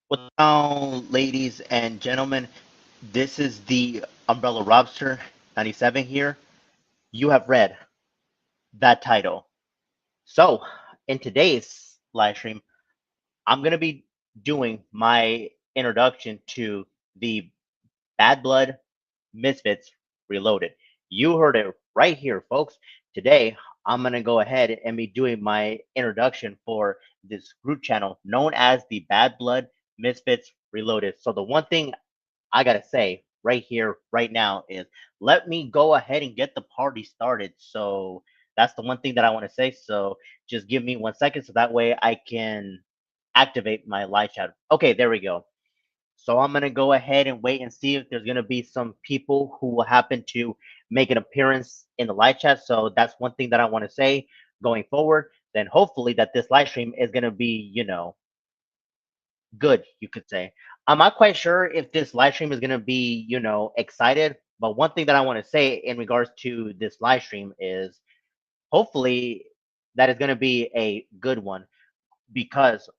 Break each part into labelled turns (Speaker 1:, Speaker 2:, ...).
Speaker 1: What's going on, ladies and gentlemen? This is the Umbrellarobster97 here. You have read that title. So, in today's live stream, I'm going to be doing my introduction to the Bad Blood Misfits Reloaded. You heard it right here, folks. Today, I'm going to go ahead and be doing my introduction for this group channel known as the Bad Blood Misfits Reloaded. So, the one thing I gotta say right here, right now, is let me go ahead and get the party started. So that's the one thing that I want to say. So just give me 1 second so that way I can activate my live chat. Okay, there we go. So I'm gonna go ahead and wait and see if there's gonna be some people who will happen to make an appearance in the live chat. So that's one thing that I want to say going forward. Then hopefully that this live stream is gonna be, good, you could say. I'm not quite sure if this live stream is gonna be, excited. But one thing that I want to say in regards to this live stream is hopefully that is gonna be a good one because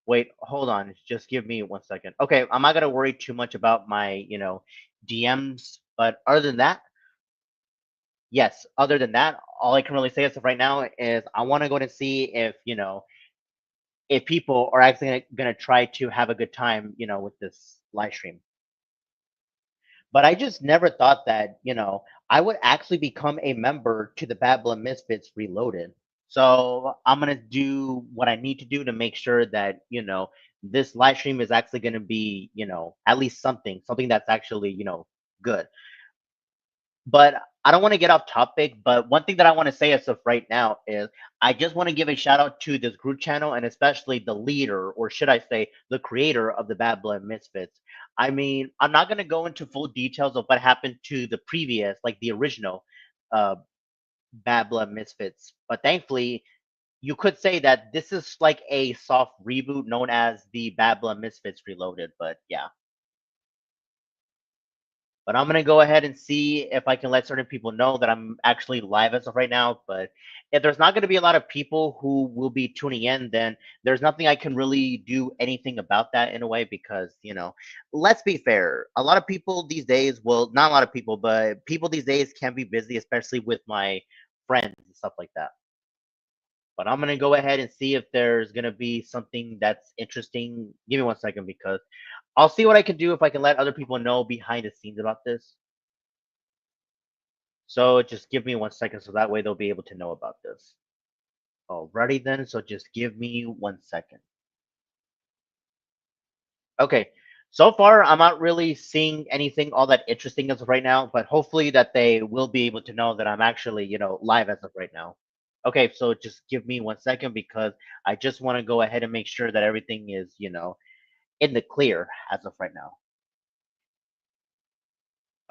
Speaker 1: wait, hold on, just give me 1 second. Okay, I'm not gonna worry too much about my, DMs, but other than that, yes, other than that, all I can really say as of right now is I want to go and see if, if people are actually gonna try to have a good time, with this live stream. But I just never thought that, I would actually become a member to the Babylon Misfits Reloaded. So I'm gonna do what I need to do to make sure that, this live stream is actually gonna be, at least something that's actually, good. But I don't want to get off topic, but one thing that I want to say as of right now is I just want to give a shout out to this group channel and especially the leader, or should I say, the creator of the Bad Blood Misfits. I mean, I'm not going to go into full details of what happened to the previous, like the original uh, Bad Blood Misfits, but thankfully, you could say that this is like a soft reboot known as the Bad Blood Misfits Reloaded. But yeah. But I'm gonna go ahead and see if I can let certain people know that I'm actually live as of right now. But if there's not gonna be a lot of people who will be tuning in, then there's nothing I can really do anything about that in a way because let's be fair. A lot of people these days, well, not a lot of people, but people these days can be busy, especially with my friends and stuff like that. But I'm gonna go ahead and see if there's gonna be something that's interesting. Give me 1 second because I'll see what I can do if I can let other people know behind the scenes about this. So just give me 1 second so that way they'll be able to know about this. Alrighty then, so just give me 1 second. Okay, so far I'm not really seeing anything all that interesting as of right now, but hopefully that they will be able to know that I'm actually, live as of right now. Okay, so just give me 1 second because I just want to go ahead and make sure that everything is, in the clear as of right now.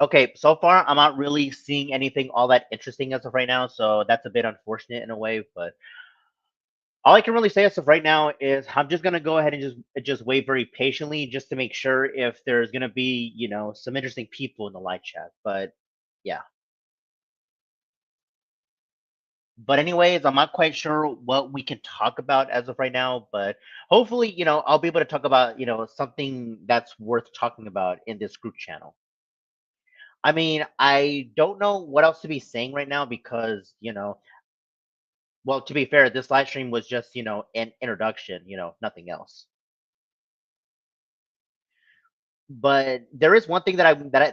Speaker 1: Okay, so far I'm not really seeing anything all that interesting as of right now, so that's a bit unfortunate in a way, but all I can really say as of right now is I'm just gonna go ahead and just wait very patiently just to make sure if there's gonna be, some interesting people in the live chat. But yeah. But anyways, I'm not quite sure what we can talk about as of right now, but hopefully, I'll be able to talk about, something that's worth talking about in this group channel. I mean, I don't know what else to be saying right now because, well, to be fair, this live stream was just, an introduction, nothing else. But there is one thing that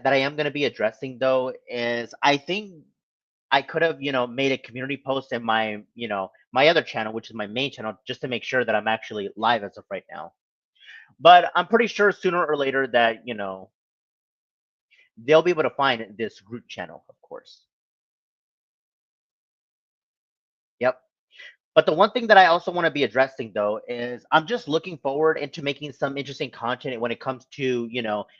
Speaker 1: I am gonna be addressing though, is I think I could have, made a community post in my, my other channel, which is my main channel, just to make sure that I'm actually live as of right now. But I'm pretty sure sooner or later that, they'll be able to find this group channel, of course. Yep. But the one thing that I also want to be addressing though is I'm just looking forward into making some interesting content when it comes to,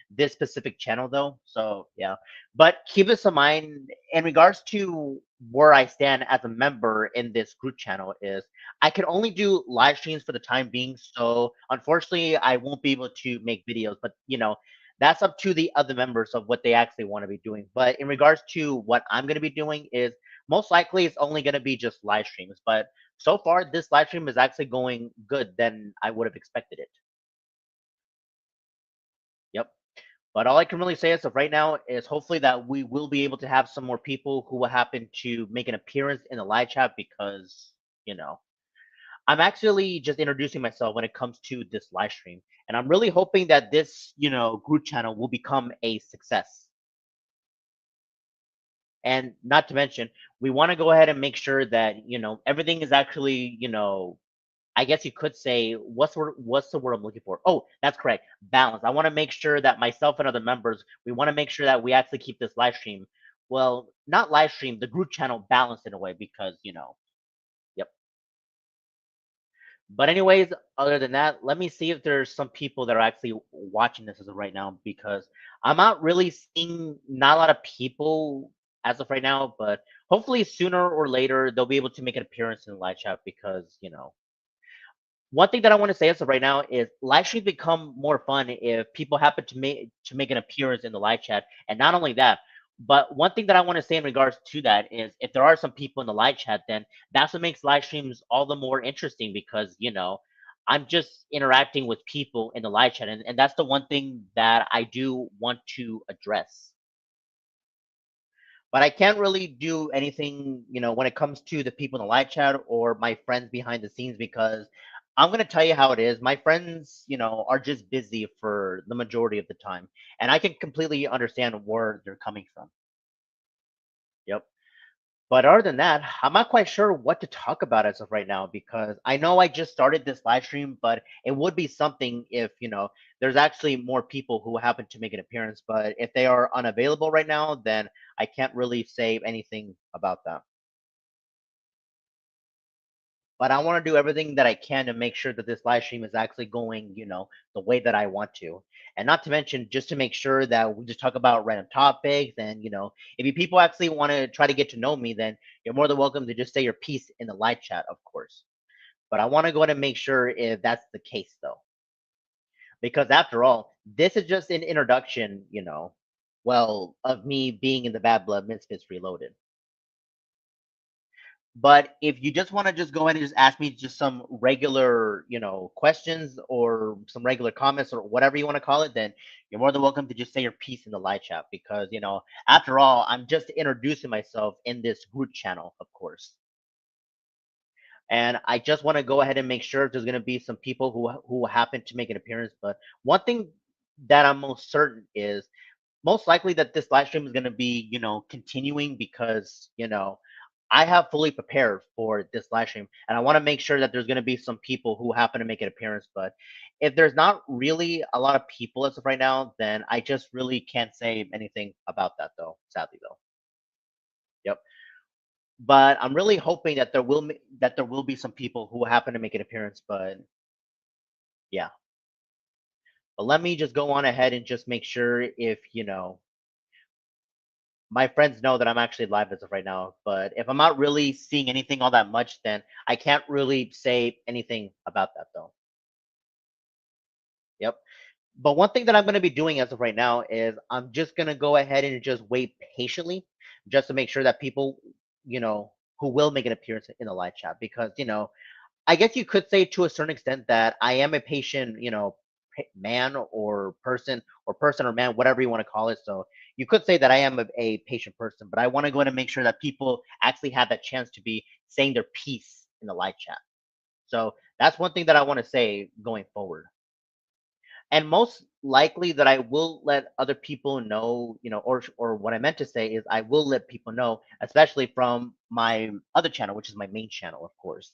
Speaker 1: this specific channel though. So yeah. But keep this in mind in regards to where I stand as a member in this group channel is I can only do live streams for the time being. So unfortunately I won't be able to make videos, but that's up to the other members of what they actually want to be doing. But in regards to what I'm going to be doing is most likely it's only going to be just live streams. But so far, this live stream is actually going good than I would have expected it. But all I can really say as of right now is hopefully that we will be able to have some more people who will happen to make an appearance in the live chat because, you know, I'm actually just introducing myself when it comes to this live stream. And I'm really hoping that this, group channel will become a success. And not to mention, we want to go ahead and make sure that, everything is actually, I guess you could say what's the word I'm looking for? Oh, that's correct. Balance. I want to make sure that myself and other members, we want to make sure that we actually keep this live stream, well, not live stream, the group channel balanced in a way because, yep. But anyways, other than that, let me see if there's some people that are actually watching this as of right now because I'm not really seeing not a lot of people as of right now, but hopefully sooner or later they'll be able to make an appearance in the live chat because, one thing that I want to say as of right now is live streams become more fun if people happen to make an appearance in the live chat. And not only that, but one thing that I want to say in regards to that is if there are some people in the live chat, then that's what makes live streams all the more interesting because, I'm just interacting with people in the live chat. And that's the one thing that I do want to address. But I can't really do anything, when it comes to the people in the live chat or my friends behind the scenes because I'm gonna tell you how it is. My friends, are just busy for the majority of the time, and I can completely understand where they're coming from. Yep. But other than that, I'm not quite sure what to talk about as of right now because I know I just started this live stream, but it would be something if, there's actually more people who happen to make an appearance. But if they are unavailable right now, then I can't really say anything about that. But I want to do everything that I can to make sure that this live stream is actually going, the way that I want to. And not to mention, just to make sure that we just talk about random topics. And, if you people actually want to try to get to know me, then you're more than welcome to just say your piece in the live chat, of course. But I want to go ahead and make sure if that's the case, though. Because after all, this is just an introduction, well, of me being in the Bad Blood Misfits Reloaded. But if you just want to just go ahead and just ask me just some regular, questions or some regular comments or whatever you want to call it, then you're more than welcome to just say your piece in the live chat because, after all, I'm just introducing myself in this group channel, of course. And I just want to go ahead and make sure there's going to be some people who happen to make an appearance. But one thing that I'm most certain is most likely that this live stream is going to be, continuing because, I have fully prepared for this live stream, and I want to make sure that there's going to be some people who happen to make an appearance. But if there's not really a lot of people as of right now, then I just really can't say anything about that, though. Sadly, though. Yep. But I'm really hoping that there will be some people who happen to make an appearance. But yeah. But let me just go on ahead and just make sure if my friends know that I'm actually live as of right now. But if I'm not really seeing anything all that much, then I can't really say anything about that though. Yep. But one thing that I'm going to be doing as of right now is I'm just going to go ahead and just wait patiently just to make sure that people, who will make an appearance in the live chat because, I guess you could say to a certain extent that I am a patient, man or person or man, whatever you want to call it. So you could say that I am a patient person, but I want to go in and make sure that people actually have that chance to be saying their piece in the live chat. So that's one thing that I want to say going forward. And most likely that I will let other people know, or what I meant to say is I will let people know, especially from my other channel, which is my main channel, of course.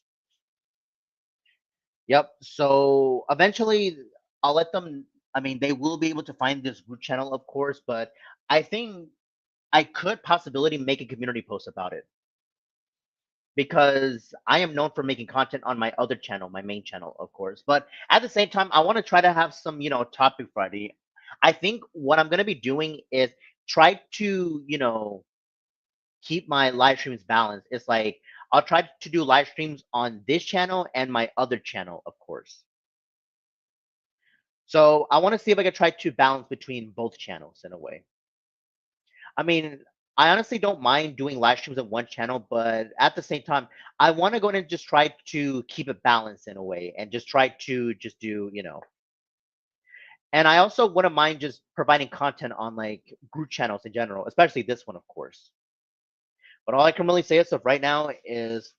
Speaker 1: Yep. So eventually, I'll let them. I mean, they will be able to find this group channel, of course, but I think I could possibility make a community post about it because I am known for making content on my other channel, my main channel, of course. But at the same time, I want to try to have some, topic variety. I think what I'm going to be doing is try to, keep my live streams balanced. It's like I'll try to do live streams on this channel and my other channel, of course. So I want to see if I can try to balance between both channels in a way. I mean, I honestly don't mind doing live streams on one channel, but at the same time, I want to go in and just try to keep it balanced in a way and just try to just do, And I also wouldn't mind just providing content on like group channels in general, especially this one, of course. But all I can really say as of right now is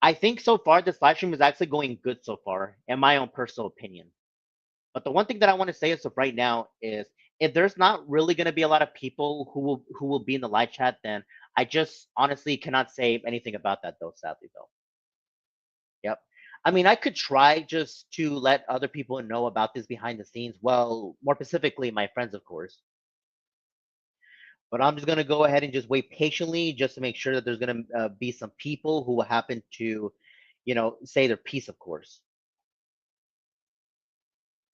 Speaker 1: I think so far this live stream is actually going good so far, in my own personal opinion. But the one thing that I want to say as of right now is if there's not really going to be a lot of people who will be in the live chat, then I just honestly cannot say anything about that though, sadly though. Yep. I mean, I could try just to let other people know about this behind the scenes. Well, more specifically, my friends, of course. But I'm just gonna go ahead and just wait patiently, just to make sure that there's gonna be some people who will happen to, say their piece, of course.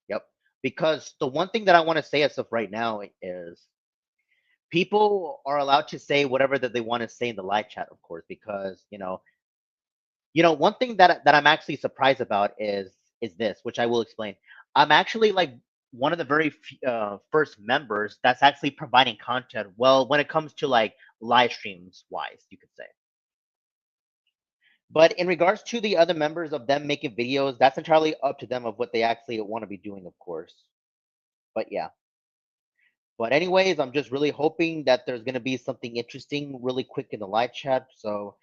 Speaker 1: Yep. Because the one thing that I want to say as of right now is people are allowed to say whatever that they want to say in the live chat, of course. Because one thing that I'm actually surprised about is this, which I will explain. I'm actually like one of the very first members that's actually providing content. Well, when it comes to like live streams wise, you could say. But in regards to the other members of them making videos, that's entirely up to them of what they actually want to be doing, of course. But yeah. But anyways, I'm just really hoping that there's gonna be something interesting really quick in the live chat. So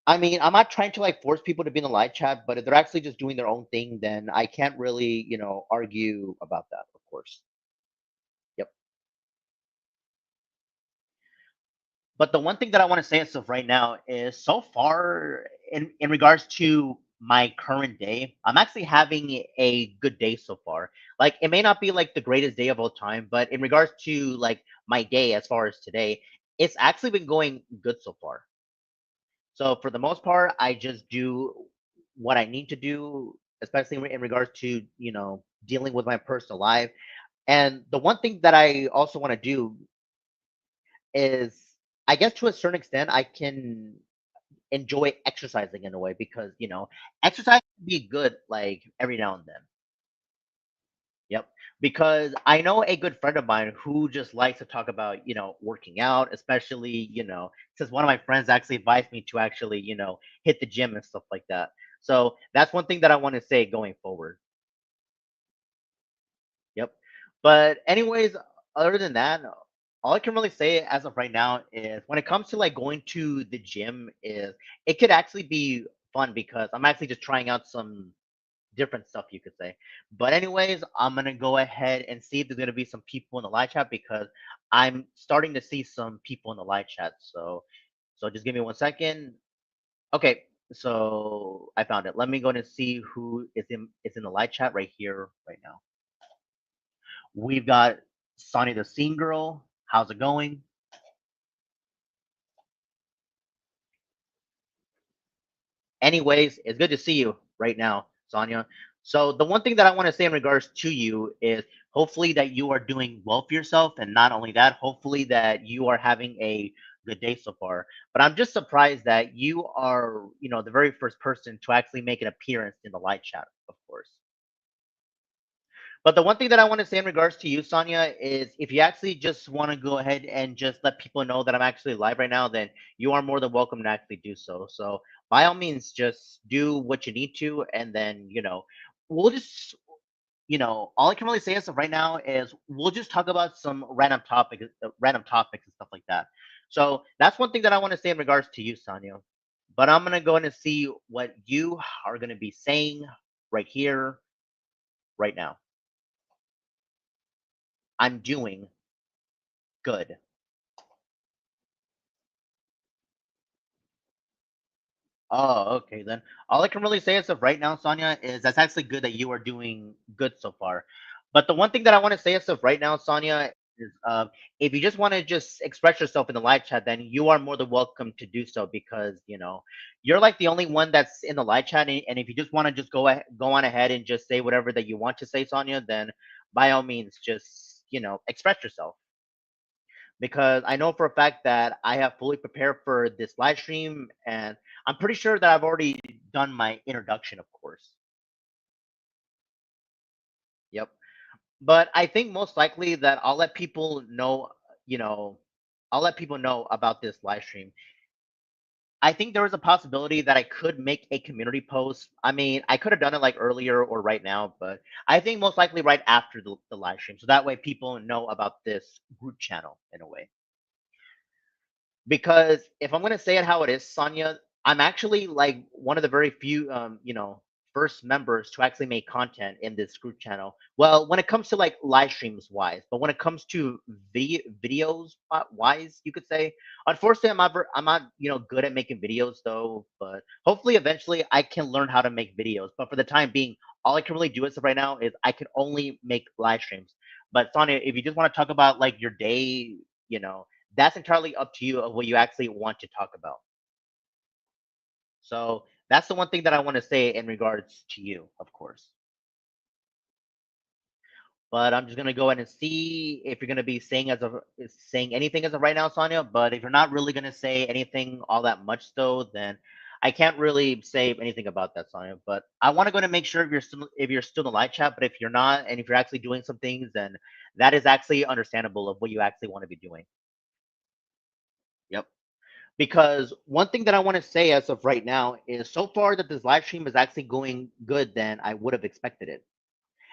Speaker 1: I mean, I'm not trying to like force people to be in the live chat, but if they're actually just doing their own thing, then I can't really, argue about that, of course. Yep. But the one thing that I want to say as of right now is so far in regards to my current day, I'm actually having a good day so far. Like it may not be like the greatest day of all time, but in regards to like my day as far as today, it's actually been going good so far. So for the most part, I just do what I need to do, especially in regards to, dealing with my personal life. And the one thing that I also want to do is, I guess to a certain extent, I can enjoy exercising in a way because, exercise can be good like every now and then. Yep. Because I know a good friend of mine who just likes to talk about, working out, especially, since one of my friends actually advised me to actually, hit the gym and stuff like that. So that's one thing that I want to say going forward. Yep. But anyways, other than that, all I can really say as of right now is when it comes to like going to the gym is it could actually be fun because I'm actually just trying out some different stuff you could say. But anyways, I'm gonna go ahead and see if there's gonna be some people in the live chat because I'm starting to see some people in the live chat. So just give me 1 second. Okay, so I found it. Let me go and see who is in the live chat right here right now. We've got Sonny the Scene Girl. How's it going? Anyways, it's good to see you right now, Sonia. So the one thing that I want to say in regards to you is hopefully that you are doing well for yourself, and not only that, hopefully that you are having a good day so far. But I'm just surprised that you are, the very first person to actually make an appearance in the live chat, of course. But the one thing that I want to say in regards to you, Sonia, is if you actually just want to go ahead and just let people know that I'm actually live right now, then you are more than welcome to actually do so. So by all means, just do what you need to, and then we'll just all I can really say as of right now is we'll just talk about some random topics and stuff like that. So that's one thing that I want to say in regards to you, Sonia. But I'm gonna go in and see what you are gonna be saying right here, right now. I'm doing good. Oh, okay then. All I can really say as of right now, Sonia, is that's actually good that you are doing good so far. But the one thing that I want to say as of right now, Sonia, is if you just want to just express yourself in the live chat, then you are more than welcome to do so because you're like the only one that's in the live chat, and if you just want to just go on ahead and just say whatever that you want to say, Sonia, then by all means, just express yourself because I know for a fact that I have fully prepared for this live stream, and I'm pretty sure that I've already done my introduction, of course. Yep. But I think most likely that you know, I'll let people know about this live stream. I think there is a possibility that I could make a community post. I mean, I could have done it like earlier or right now, but I think most likely right after the live stream. So that way people know about this group channel in a way. Because if I'm gonna say it how it is, Sonia, I'm actually like one of the very few, first members to actually make content in this group channel. Well, when it comes to like live streams wise, but when it comes to videos wise, you could say, unfortunately, I'm not, good at making videos though. But hopefully, eventually, I can learn how to make videos. But for the time being, all I can really do as of right now is I can only make live streams. But Sonia, if you just want to talk about like your day, you know that's entirely up to you of what you actually want to talk about. So that's the one thing that I want to say in regards to you, of course. But I'm just gonna go ahead and see if you're gonna be saying anything as of right now, Sonia. But if you're not really gonna say anything all that much, though, then I can't really say anything about that, Sonia. But I want to go and make sure if you're still in the live chat. But if you're not, and if you're actually doing some things, then that is actually understandable of what you actually want to be doing. Yep. Because one thing that I want to say as of right now is so far that this live stream is actually going good than I would have expected it.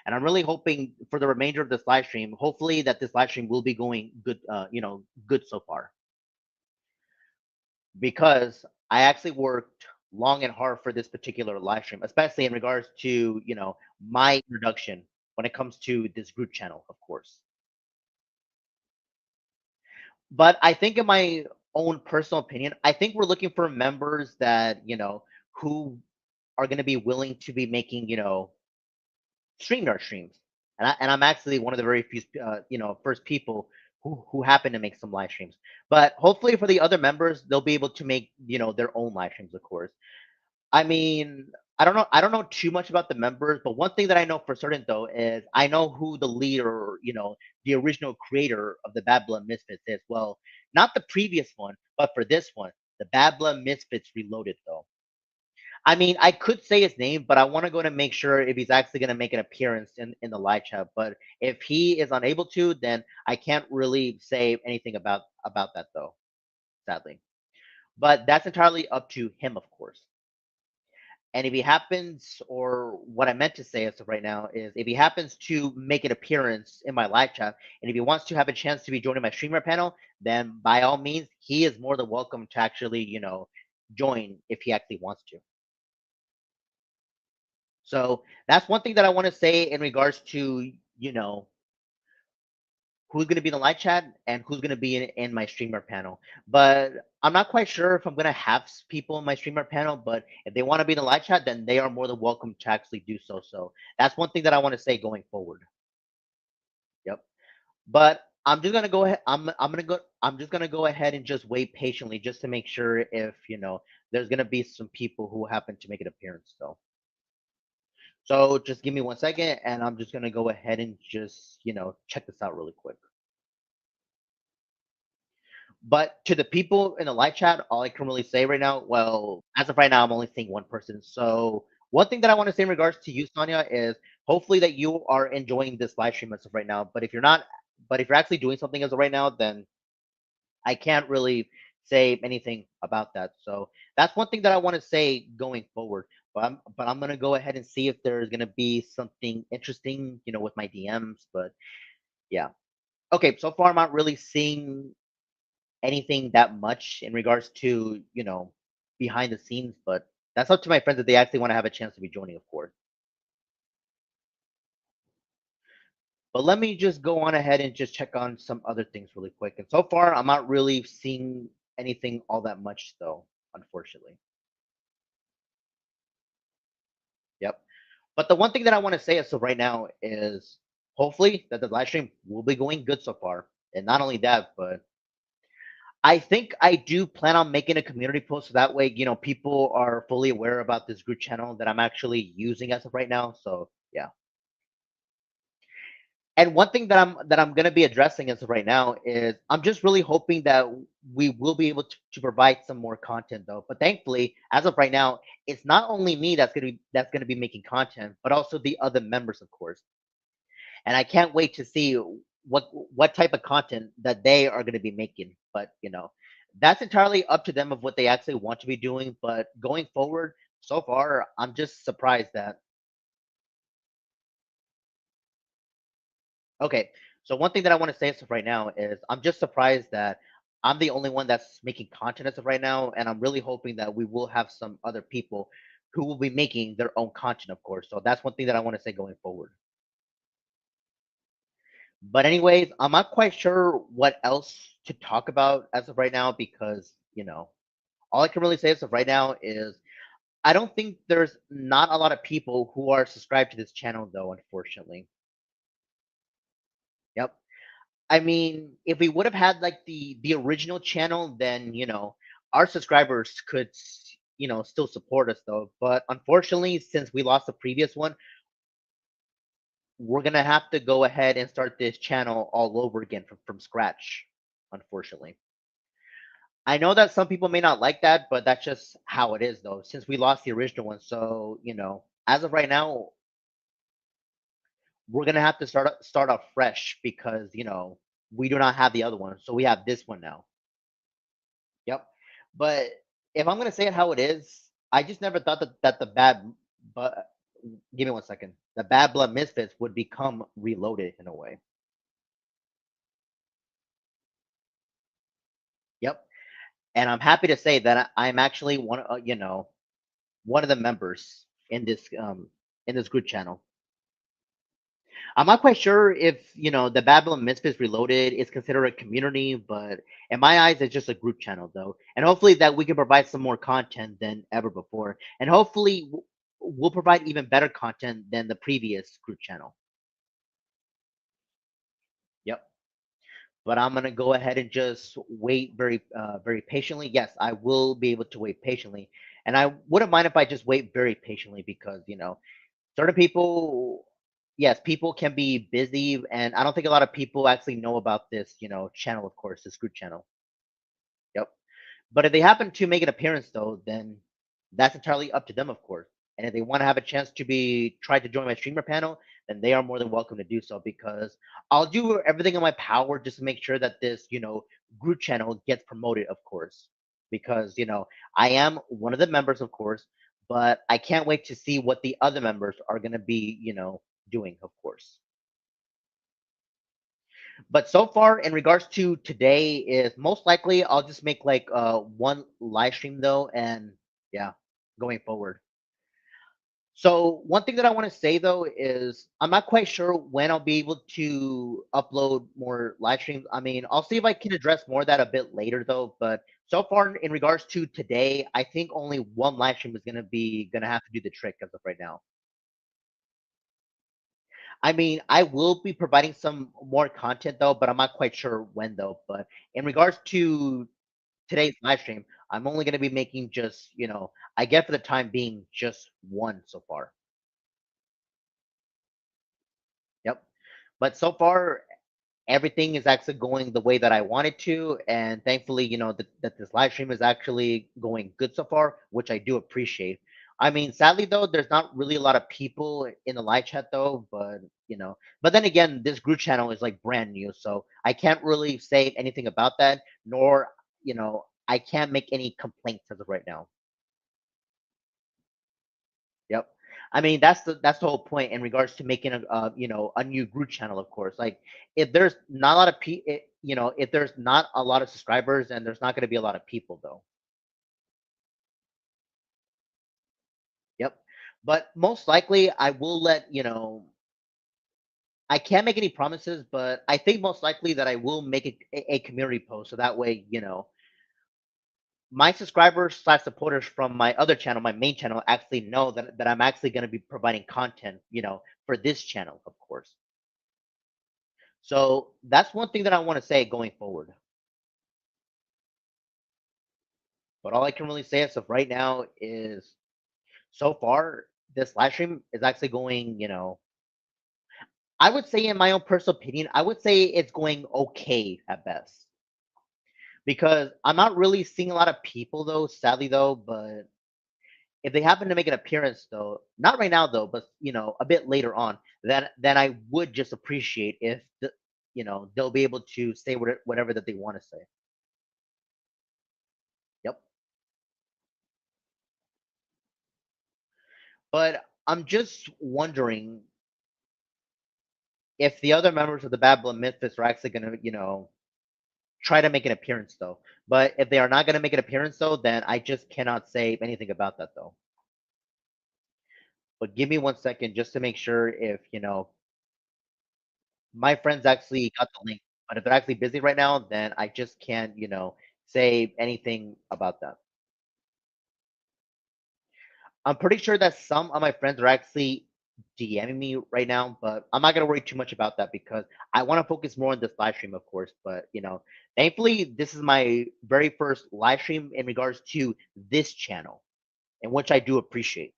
Speaker 1: And I'm really hoping for the remainder of this live stream, hopefully that this live stream will be going good, good so far. Because I actually worked long and hard for this particular live stream, especially in regards to, my introduction when it comes to this group channel, of course. But I think in my own personal opinion, I think we're looking for members that, who are going to be willing to be making, StreamYard streams. And I'm actually one of the very few, first people who happen to make some live streams. But hopefully for the other members, they'll be able to make, their own live streams, of course. I mean, I don't know too much about the members, but one thing that I know for certain though is I know who the leader, the original creator of the Bad Blood Misfits is. Well, not the previous one, but for this one, the Bad Blood Misfits Reloaded though. I mean, I could say his name, but I want to go and make sure if he's actually going to make an appearance in the live chat. But if he is unable to, then I can't really say anything about that though, sadly. But that's entirely up to him, of course. And if he happens, or what I meant to say as of right now is, if he happens to make an appearance in my live chat, and if he wants to have a chance to be joining my streamer panel, then by all means, he is more than welcome to actually, join if he actually wants to. So that's one thing that I want to say in regards to, who's going to be in the live chat and who's going to be in my streamer panel. But I'm not quite sure if I'm going to have people in my streamer panel, but if they want to be in the live chat, then they are more than welcome to actually do so. So that's one thing that I want to say going forward. Yep. But I'm just gonna go ahead. I'm just gonna go ahead and just wait patiently, just to make sure if there's gonna be some people who happen to make an appearance. So just give me 1 second, and I'm just gonna go ahead and just check this out really quick. But to the people in the live chat, all I can really say right now, well, as of right now, I'm only seeing one person. So one thing that I want to say in regards to you, Sonia, is hopefully that you are enjoying this live stream as of right now. But if you're not, but if you're actually doing something as of right now, then I can't really say anything about that. So that's one thing that I want to say going forward. But I'm gonna go ahead and see if there's gonna be something interesting, with my DMs. But yeah. Okay, so far I'm not really seeing anything that much in regards to, behind the scenes, but that's up to my friends if they actually want to have a chance to be joining, of course. But let me just go on ahead and just check on some other things really quick. And so far, I'm not really seeing anything all that much, though, unfortunately. Yep. But the one thing that I want to say as of right now is hopefully that the live stream will be going good so far. And not only that, but I think I do plan on making a community post so that way, people are fully aware about this group channel that I'm actually using as of right now. So yeah. And one thing that I'm gonna be addressing as of right now is I'm just really hoping that we will be able to provide some more content though. But thankfully, as of right now, it's not only me that's gonna be making content, but also the other members, of course. And I can't wait to see what type of content that they are gonna be making. But That's entirely up to them of what they actually want to be doing. But going forward, so far, I'm just surprised that okay. So one thing that I want to say as of right now is I'm just surprised that I'm the only one that's making content as of right now, and I'm really hoping that we will have some other people who will be making their own content, of course. So that's one thing that I want to say going forward. But anyways, I'm not quite sure what else to talk about as of right now because, all I can really say as of right now is I don't think there's not a lot of people who are subscribed to this channel though, unfortunately. Yep. I mean, if we would have had like the original channel, then our subscribers could still support us though. But unfortunately, since we lost the previous one, we're gonna have to go ahead and start this channel all over again from scratch. Unfortunately, I know that some people may not like that, but that's just how it is though. Since we lost the original one, so as of right now, we're gonna have to start off fresh because we do not have the other one, so we have this one now. Yep. But if I'm gonna say it how it is, I just never thought that the but give me one second. The Bad Blood Misfits would become reloaded in a way. Yep. And I'm happy to say that I'm actually one of the members in this group channel. I'm not quite sure if the Babylon Misfits Reloaded is considered a community, but in my eyes, it's just a group channel though, and hopefully that we can provide some more content than ever before, and hopefully we'll provide even better content than the previous group channel. Yep. But I'm gonna go ahead and just wait very patiently. Yes, I will be able to wait patiently, and I wouldn't mind if I just wait very patiently because certain people, yes, people can be busy, and I don't think a lot of people actually know about this, channel, of course, this group channel. Yep. But if they happen to make an appearance, though, then that's entirely up to them, of course. And if they want to have a chance to be try to join my streamer panel, then they are more than welcome to do so because I'll do everything in my power just to make sure that this, group channel gets promoted, of course. Because, I am one of the members, of course, but I can't wait to see what the other members are going to be, doing, of course. But so far, in regards to today, is most likely I'll just make like one live stream though, and yeah, going forward. So one thing that I want to say though is I'm not quite sure when I'll be able to upload more live streams. I mean, I'll see if I can address more of that a bit later though. But so far, in regards to today, I think only one live stream is gonna have to do the trick as of right now. I mean, I will be providing some more content though, but I'm not quite sure when though. But in regards to today's live stream, I'm only going to be making just, I get for the time being just one so far. Yep. But so far, everything is actually going the way that I wanted to, and thankfully, that this live stream is actually going good so far, which I do appreciate. I mean, sadly though, there's not really a lot of people in the live chat though, but then again, this group channel is like brand new, so I can't really say anything about that, nor I can't make any complaints as of right now. Yep. I mean, that's the whole point in regards to making a new group channel, of course. Like if there's not a lot of if there's not a lot of subscribers, then there's not going to be a lot of people though. Yep. But most likely I will I can't make any promises, but I think most likely that I will make a community post so that way, my subscribers slash supporters from my other channel, my main channel, actually know that I'm actually going to be providing content, for this channel, of course. So that's one thing that I want to say going forward. But all I can really say as of right now is so far, this live stream is actually going, I would say in my own personal opinion, I would say it's going okay at best. Because I'm not really seeing a lot of people though, sadly though, but if they happen to make an appearance though, not right now though, but a bit later on, then I would just appreciate if they'll be able to say whatever that they want to say. But I'm just wondering if the other members of the Bad Blood Misfits are actually gonna, try to make an appearance though. But if they are not gonna make an appearance though, then I just cannot say anything about that though. But give me 1 second just to make sure if, my friends actually got the link. But if they're actually busy right now, then I just can't, say anything about that. I'm pretty sure that some of my friends are actually DMing me right now, but I'm not gonna worry too much about that because I want to focus more on this live stream, of course. But thankfully, this is my very first live stream in regards to this channel, and which I do appreciate.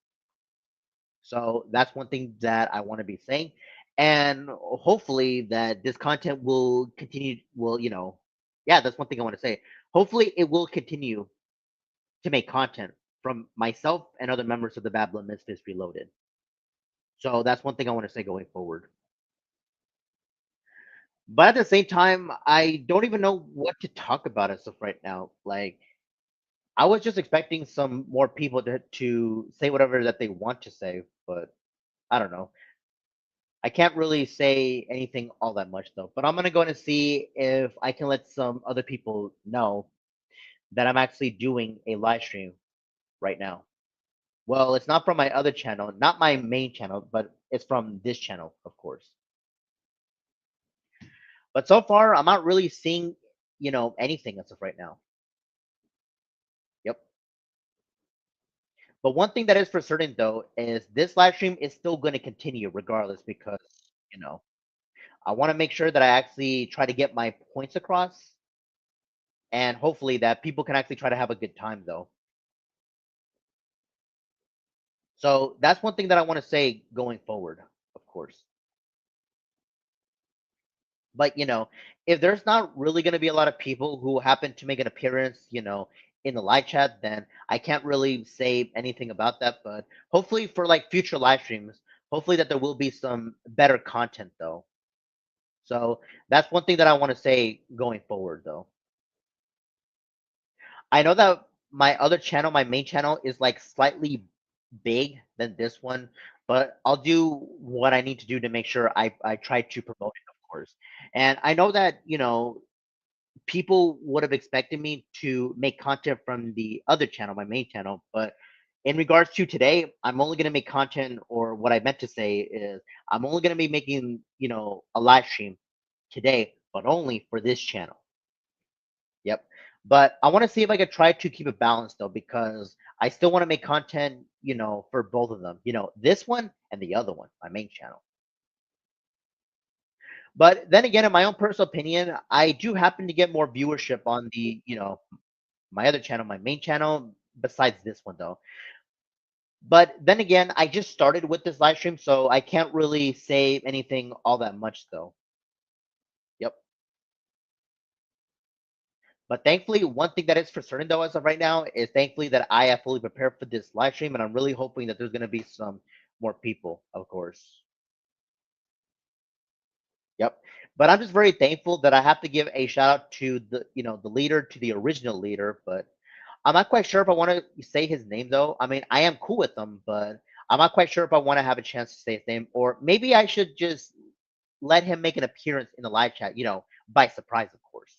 Speaker 1: So that's one thing that I want to be saying, and hopefully that this content will continue. Will yeah, that's one thing I want to say. Hopefully, it will continue to make content from myself and other members of the Bad Blood Misfits Reloaded. So that's one thing I want to say going forward. But at the same time, I don't even know what to talk about as of right now. Like, I was just expecting some more people to say whatever that they want to say, but I don't know. I can't really say anything all that much though. But I'm gonna go and see if I can let some other people know that I'm actually doing a live stream right now. Well, it's not from my other channel, not my main channel, but it's from this channel, of course. But so far, I'm not really seeing, anything as of right now. Yep. But one thing that is for certain though is this live stream is still going to continue regardless because, you know, I want to make sure that I actually try to get my points across and hopefully that people can actually try to have a good time though. So that's one thing that I want to say going forward, of course. But if there's not really going to be a lot of people who happen to make an appearance, in the live chat, then I can't really say anything about that. But hopefully for like future live streams, hopefully that there will be some better content though. So that's one thing that I want to say going forward though. I know that my other channel, my main channel, is like slightly big than this one, but I'll do what I need to do to make sure I try to promote it, of course. And I know that people would have expected me to make content from the other channel, my main channel, but in regards to today, I'm only going to make content, or what I meant to say is I'm only going to be making, a live stream today, but only for this channel. Yep. But I want to see if I could try to keep it balanced though, because I still want to make content, for both of them, this one and the other one, my main channel. But then again, in my own personal opinion, I do happen to get more viewership on the, my other channel, my main channel, besides this one though. But then again, I just started with this live stream, so I can't really say anything all that much though. Yep. But thankfully, one thing that is for certain though, as of right now, is thankfully that I have fully prepared for this live stream, and I'm really hoping that there's gonna be some more people, of course. Yep. But I'm just very thankful that I have to give a shout out to the leader, to the original leader, but I'm not quite sure if I want to say his name though. I mean, I am cool with him, but I'm not quite sure if I want to have a chance to say his name, or maybe I should just let him make an appearance in the live chat, by surprise, of course.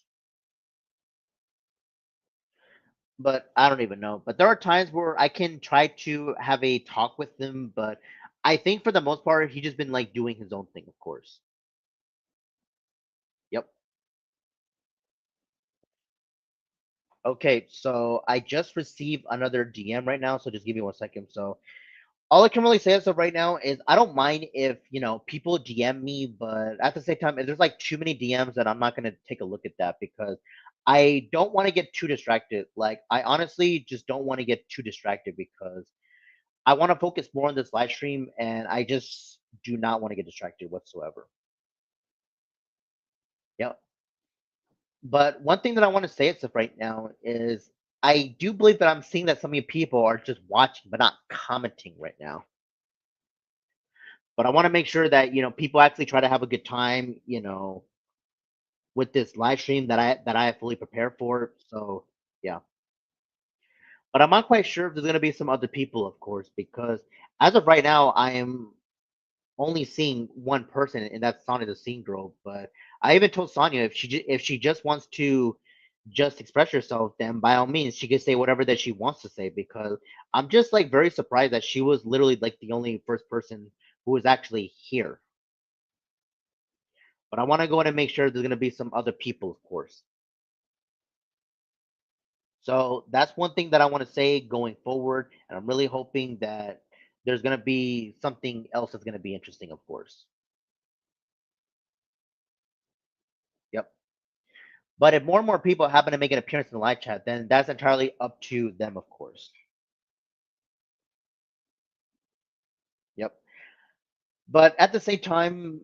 Speaker 1: But I don't even know. But there are times where I can try to have a talk with him, but I think for the most part, he's just been like doing his own thing, of course. Yep. Okay, so I just received another DM right now, so just give me 1 second. So all I can really say as of right now is I don't mind if people DM me, but at the same time, if there's like too many DMs, that I'm not gonna take a look at that because I don't want to get too distracted. Like I honestly just don't want to get too distracted because I want to focus more on this live stream, and I just do not want to get distracted whatsoever. Yeah. But one thing that I want to say as of right now is I do believe that I'm seeing that some of you people are just watching but not commenting right now. But I want to make sure that people actually try to have a good time, with this live stream that I have fully prepared for. So yeah. But I'm not quite sure if there's gonna be some other people, of course, because as of right now, I am only seeing one person, and that's Sonya the Scene Girl. But I even told Sonya if she just wants to just express herself, then by all means she can say whatever that she wants to say. Because I'm just like very surprised that she was literally like the only first person who was actually here. But I want to go ahead and make sure there's gonna be some other people, of course. So that's one thing that I want to say going forward, and I'm really hoping that there's gonna be something else that's gonna be interesting, of course. Yep. But if more and more people happen to make an appearance in the live chat, then that's entirely up to them, of course. Yep. But at the same time,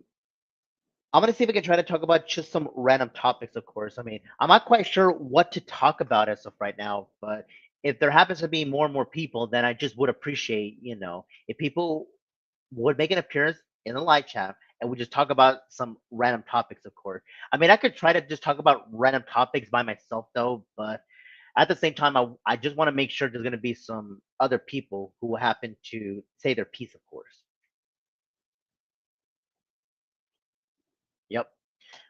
Speaker 1: I'm gonna see if we can try to talk about just some random topics, of course. I mean, I'm not quite sure what to talk about as of right now, but if there happens to be more and more people, then I just would appreciate, if people would make an appearance in the live chat and we just talk about some random topics, of course. I mean, I could try to just talk about random topics by myself, though, but at the same time, I just want to make sure there's going to be some other people who will happen to say their piece, of course. Yep.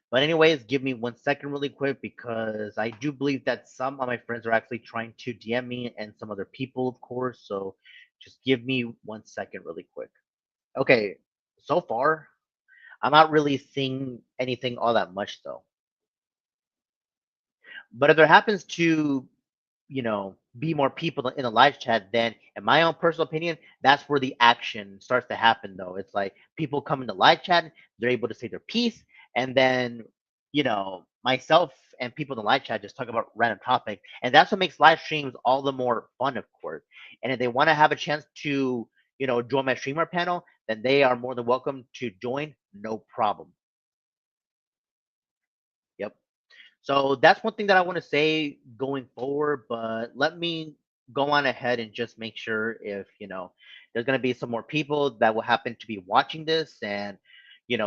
Speaker 1: But anyways, give me 1 second really quick because I do believe that some of my friends are actually trying to DM me and some other people, of course. So just give me 1 second really quick. Okay. So far, I'm not really seeing anything all that much though. But if there happens to be more people in the live chat, then in my own personal opinion, that's where the action starts to happen though. It's like people come in the live chat, they're able to say their piece, and then myself and people in the live chat just talk about random topics. And that's what makes live streams all the more fun, of course. And if they want to have a chance to, join my streamer panel, then they are more than welcome to join, no problem. Yep. So that's one thing that I want to say going forward, but let me go on ahead and just make sure if, there's going to be some more people that will happen to be watching this and,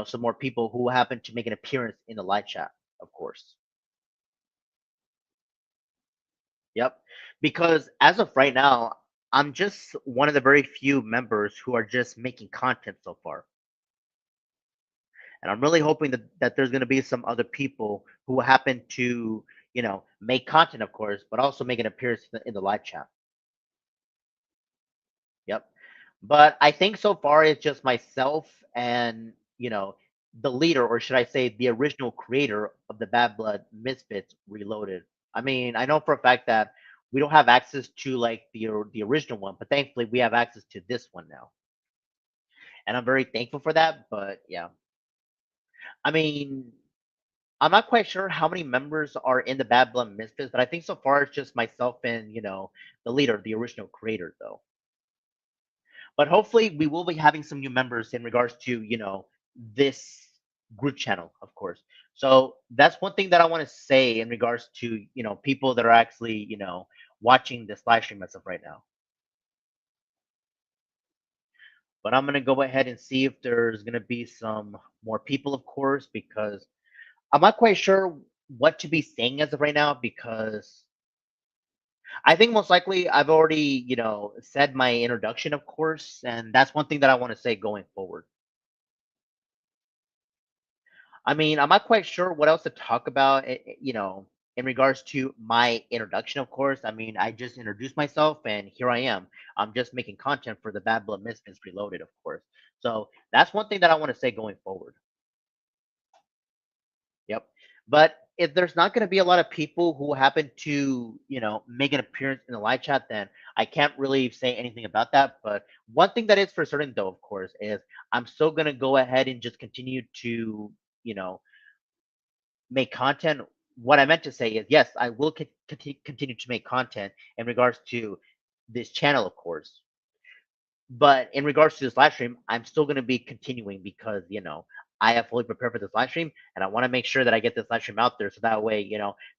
Speaker 1: some more people who happen to make an appearance in the live chat, of course. Yep. Because as of right now, I'm just one of the very few members who are just making content so far. And I'm really hoping that there's going to be some other people who happen to, make content, of course, but also make an appearance in the live chat. Yep. But I think so far it's just myself and, the leader, or should I say the original creator of the Bad Blood Misfits Reloaded. I mean, I know for a fact that we don't have access to like the original one, but thankfully we have access to this one now. And I'm very thankful for that, but yeah. I mean, I'm not quite sure how many members are in the Bad Blood Misfits, but I think so far it's just myself and, the leader, the original creator though. But hopefully we will be having some new members in regards to, this group channel, of course. So that's one thing that I want to say in regards to, people that are actually, watching this live stream as of right now. But I'm gonna go ahead and see if there's gonna be some more people, of course, because I'm not quite sure what to be saying as of right now because I think most likely I've already, said my introduction, of course, and that's one thing that I want to say going forward. I mean, I'm not quite sure what else to talk about, in regards to my introduction, of course. I mean, I just introduced myself and here I am. I'm just making content for the Bad Blood Misfits Reloaded, of course. So that's one thing that I want to say going forward. Yep. But if there's not going to be a lot of people who happen to, make an appearance in the live chat, then I can't really say anything about that. But one thing that is for certain, though, of course, is I'm still going to go ahead and just continue to, you know, make content. What I meant to say is, yes, I will continue to make content in regards to this channel, of course. But in regards to this live stream, I'm still going to be continuing because, I have fully prepared for this live stream and I want to make sure that I get this live stream out there so that way,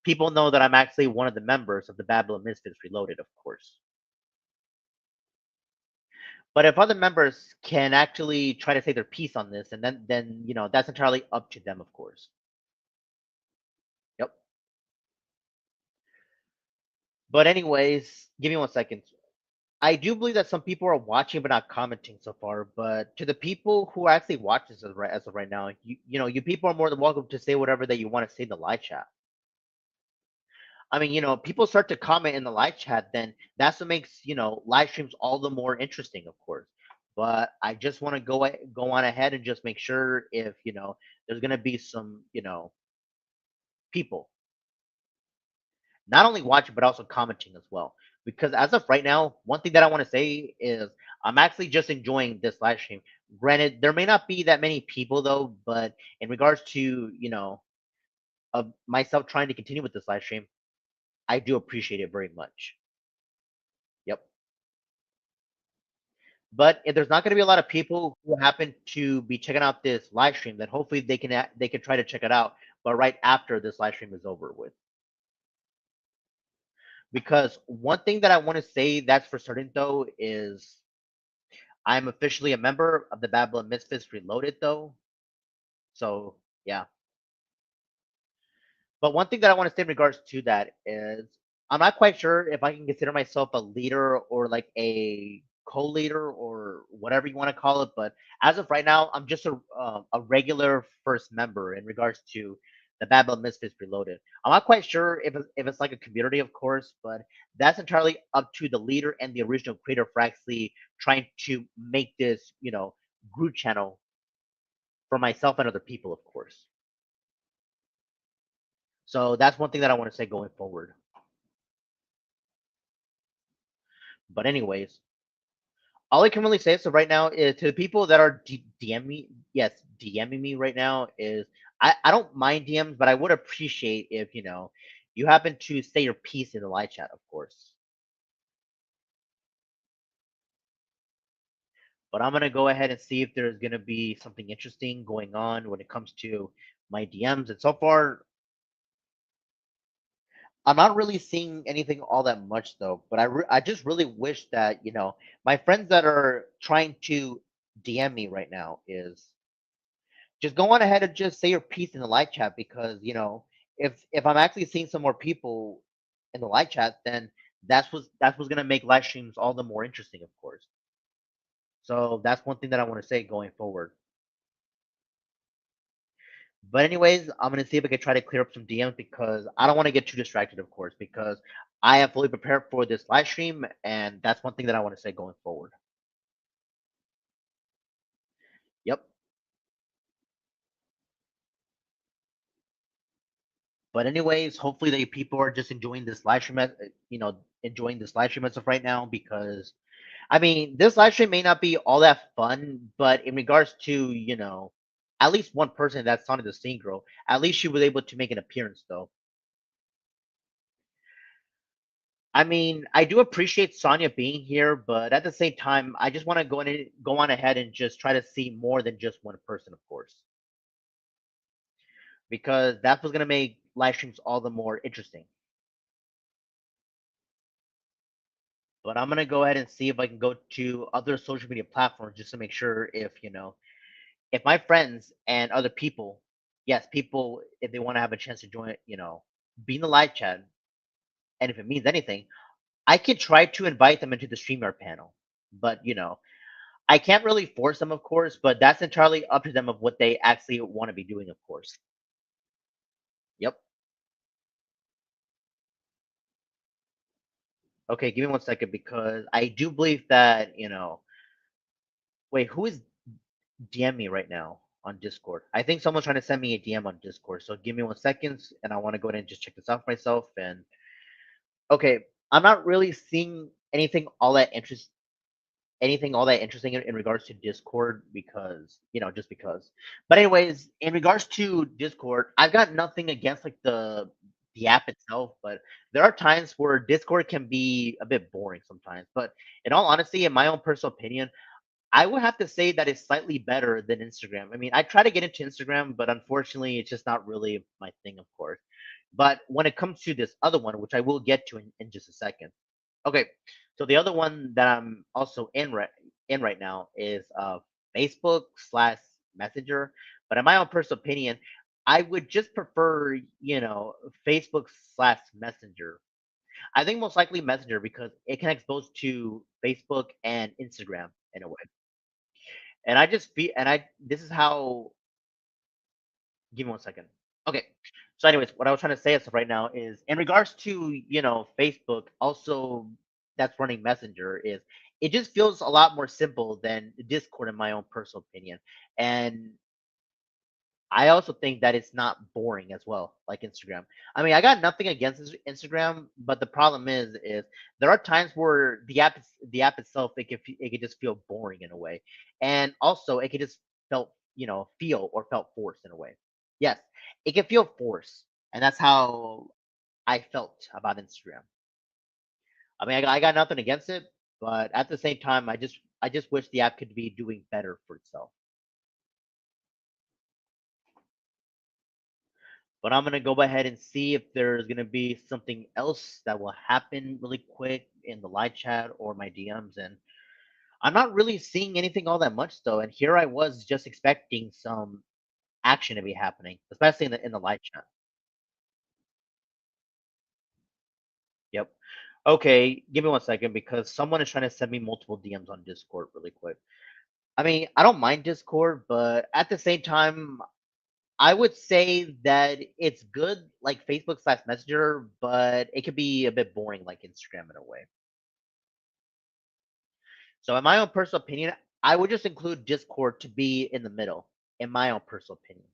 Speaker 1: people know that I'm actually one of the members of the Babylon Misfits Reloaded, of course. But if other members can actually try to say their piece on this, and then that's entirely up to them, of course. Yep. But anyways, give me 1 second. I do believe that some people are watching but not commenting so far. But to the people who are actually watching as of right now, you people are more than welcome to say whatever that you want to say in the live chat. I mean, people start to comment in the live chat, then that's what makes live streams all the more interesting, of course. But I just want to go on ahead and just make sure if there's gonna be some people not only watching but also commenting as well. Because as of right now, one thing that I want to say is I'm actually just enjoying this live stream. Granted, there may not be that many people though, but in regards to of myself trying to continue with this live stream, I do appreciate it very much. Yep. But if there's not going to be a lot of people who happen to be checking out this live stream, then hopefully they can try to check it out, but right after this live stream is over with. Because one thing that I want to say that's for certain though is I'm officially a member of the Babylon Misfits Reloaded though. So yeah. But one thing that I want to say in regards to that is I'm not quite sure if I can consider myself a leader or like a co-leader or whatever you want to call it. But as of right now, I'm just a regular first member in regards to the Babylon Misfits Reloaded. I'm not quite sure if it's like a community, of course, but that's entirely up to the leader and the original creator for actually trying to make this, group channel for myself and other people, of course. So that's one thing that I want to say going forward. But anyways, all I can really say so right now is to the people that are DM me, yes, DMing me right now is I don't mind DMs, but I would appreciate if you happen to say your piece in the live chat, of course. But I'm gonna go ahead and see if there's gonna be something interesting going on when it comes to my DMs. And so far, I'm not really seeing anything all that much though. But I just really wish that my friends that are trying to DM me right now is just go on ahead and just say your piece in the live chat because if I'm actually seeing some more people in the live chat, then that's what's gonna make live streams all the more interesting, of course. So that's one thing that I want to say going forward. But anyways, I'm gonna see if I can try to clear up some DMs because I don't want to get too distracted, of course, because I am fully prepared for this live stream, and that's one thing that I want to say going forward. Yep. But anyways, hopefully the people are just enjoying this live stream, enjoying this live stream as of right now because I mean, this live stream may not be all that fun, but in regards to, at least one person that's on the scene girl, at least she was able to make an appearance though. I mean, I do appreciate Sonya being here, but at the same time, I just want to go on ahead and just try to see more than just one person, of course, because that's what's gonna make live streams all the more interesting. But I'm gonna go ahead and see if I can go to other social media platforms just to make sure if my friends and other people, yes, people, if they want to have a chance to join, be in the live chat, and if it means anything, I could try to invite them into the StreamYard panel. But I can't really force them, of course, but that's entirely up to them of what they actually want to be doing, of course. Yep. Okay, give me 1 second because I do believe that, wait, who is DM me right now on Discord? I think someone's trying to send me a DM on Discord. So give me 1 second and I want to go ahead and just check this out for myself. And okay, I'm not really seeing anything all that interesting in regards to Discord because just because. But anyways, in regards to Discord, I've got nothing against like the app itself, but there are times where Discord can be a bit boring sometimes. But in all honesty, in my own personal opinion, I would have to say that it's slightly better than Instagram. I mean, I try to get into Instagram, but unfortunately, it's just not really my thing, of course. But when it comes to this other one, which I will get to in just a second. Okay, so the other one that I'm also in right now is Facebook slash Messenger. But in my own personal opinion, I would just prefer Facebook slash Messenger. I think most likely Messenger because it connects both to Facebook and Instagram in a way. And I just feel, and I this is how. Give me 1 second. Okay. So, anyways, what I was trying to say as of right now is in regards to Facebook, also that's running Messenger is it just feels a lot more simple than Discord in my own personal opinion, and I also think that it's not boring as well, like Instagram. I mean, I got nothing against Instagram, but the problem is there are times where the app itself it could just feel boring in a way, and also it could just feel or felt forced in a way. Yes, it can feel forced, and that's how I felt about Instagram. I mean, I got nothing against it, but at the same time, I just wish the app could be doing better for itself. But I'm gonna go ahead and see if there's gonna be something else that will happen really quick in the live chat or my DMs, and I'm not really seeing anything all that much though. And here I was just expecting some action to be happening, especially in the live chat. Yep. Okay, give me 1 second because someone is trying to send me multiple DMs on Discord really quick. I mean, I don't mind Discord, but at the same time, I would say that it's good like Facebook slash Messenger, but it could be a bit boring like Instagram in a way. So in my own personal opinion, I would just include Discord to be in the middle, in my own personal opinion.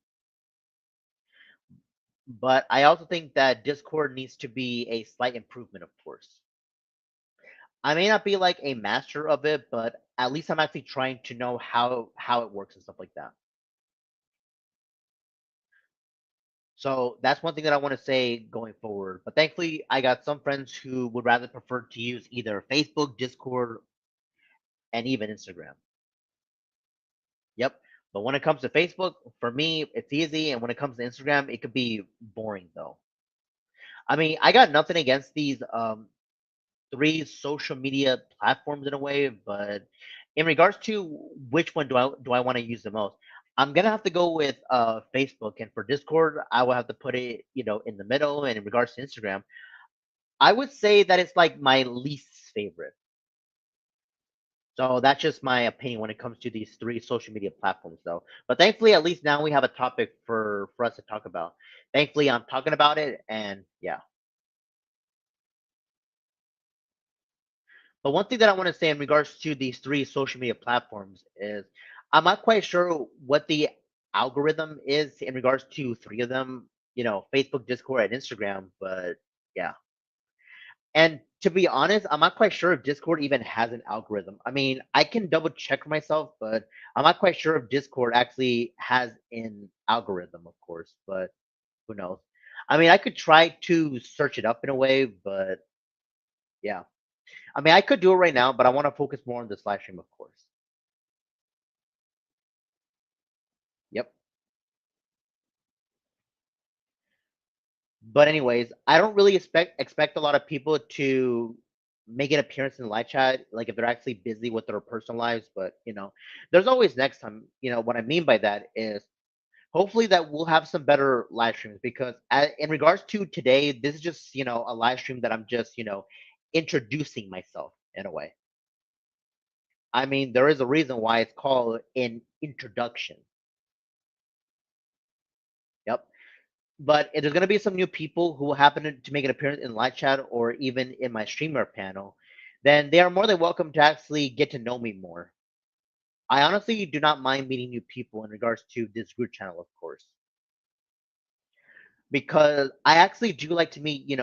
Speaker 1: But I also think that Discord needs to be a slight improvement, of course. I may not be like a master of it, but at least I'm actually trying to know how it works and stuff like that. So that's one thing that I want to say going forward. But thankfully, I got some friends who would rather prefer to use either Facebook, Discord, and even Instagram. Yep. But when it comes to Facebook, for me, it's easy. And when it comes to Instagram, it could be boring though. I mean, I got nothing against these three social media platforms in a way, but in regards to which one do I want to use the most, I'm gonna have to go with Facebook, and for Discord, I will have to put it in the middle. And in regards to Instagram, I would say that it's like my least favorite. So that's just my opinion when it comes to these three social media platforms, though. But thankfully, at least now we have a topic for us to talk about. Thankfully, I'm talking about it, and yeah. But one thing that I want to say in regards to these three social media platforms is I'm not quite sure what the algorithm is in regards to three of them. Facebook, Discord, and Instagram. But yeah. And to be honest, I'm not quite sure if Discord even has an algorithm. I mean, I can double check myself, but I'm not quite sure if Discord actually has an algorithm, of course, but who knows? I mean, I could try to search it up in a way, but yeah. I mean, I could do it right now, but I want to focus more on this live stream, of course. Yep. But anyways, I don't really expect a lot of people to make an appearance in the live chat, like if they're actually busy with their personal lives. But there's always next time. What I mean by that is hopefully that we'll have some better live streams because in regards to today, this is just a live stream that I'm just introducing myself in a way. I mean, there is a reason why it's called an introduction. Yep. But if there's gonna be some new people who happen to make an appearance in live chat or even in my streamer panel, then they are more than welcome to actually get to know me more. I honestly do not mind meeting new people in regards to this group channel, of course, because I actually do like to meet,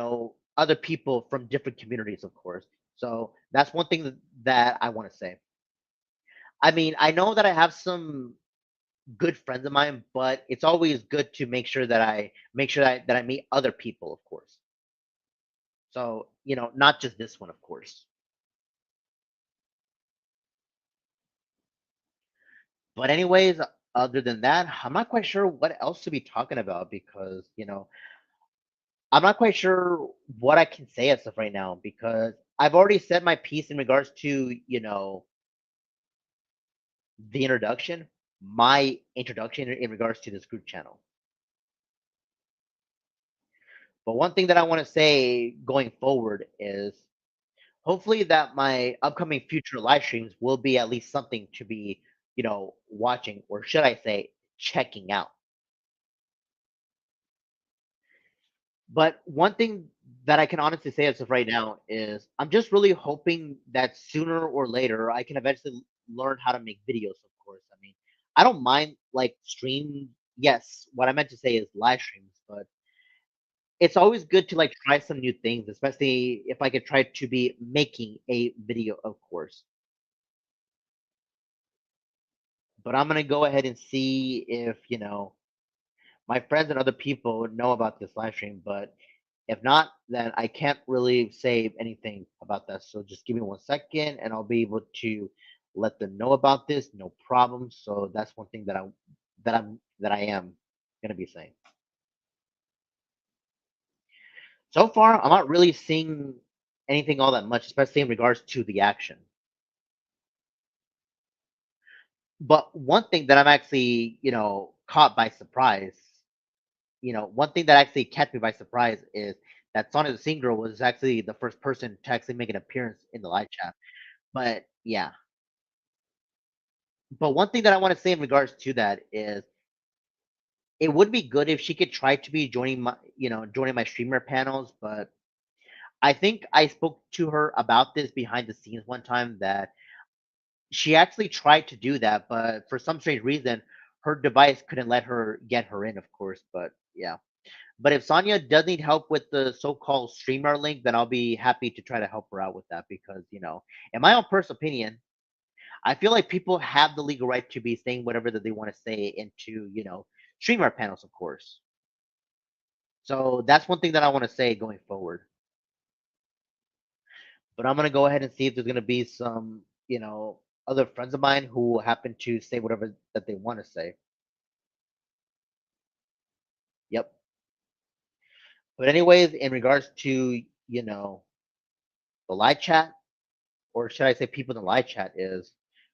Speaker 1: other people from different communities, of course. So that's one thing that I want to say. I mean, I know that I have some good friends of mine, but it's always good to make sure that I meet other people, of course. So, not just this one, of course. But anyways, other than that, I'm not quite sure what else to be talking about because, I'm not quite sure what I can say as of right now because I've already said my piece in regards to, the introduction, my introduction in regards to this group channel. But one thing that I want to say going forward is hopefully that my upcoming future live streams will be at least something to be, watching, or should I say, checking out. But one thing that I can honestly say as of right now is I'm just really hoping that sooner or later I can eventually learn how to make videos, of course. I mean, I don't mind like stream. Yes, what I meant to say is live streams, but it's always good to like try some new things, especially if I could try to be making a video, of course. But I'm gonna go ahead and see if, my friends and other people know about this live stream, but if not, then I can't really say anything about that. So just give me 1 second and I'll be able to let them know about this. No problem. So that's one thing that I am gonna be saying. So far, I'm not really seeing anything all that much, especially in regards to the action. But one thing that I'm actually, caught by surprise, one thing that actually catch me by surprise is that Sonic the Singer was actually the first person to actually make an appearance in the live chat. But yeah, but one thing that I want to say in regards to that is it would be good if she could try to be joining my streamer panels. But I think I spoke to her about this behind the scenes one time that she actually tried to do that, but for some strange reason, her device couldn't let her get her in, of course. But yeah. But if Sonia does need help with the so-called streamer link, then I'll be happy to try to help her out with that because, in my own personal opinion, I feel like people have the legal right to be saying whatever that they want to say into, streamer panels, of course. So that's one thing that I want to say going forward. But I'm gonna go ahead and see if there's gonna be some, other friends of mine who happen to say whatever that they want to say. Yep. But anyways, in regards to, the live chat, or should I say people in the live chat is,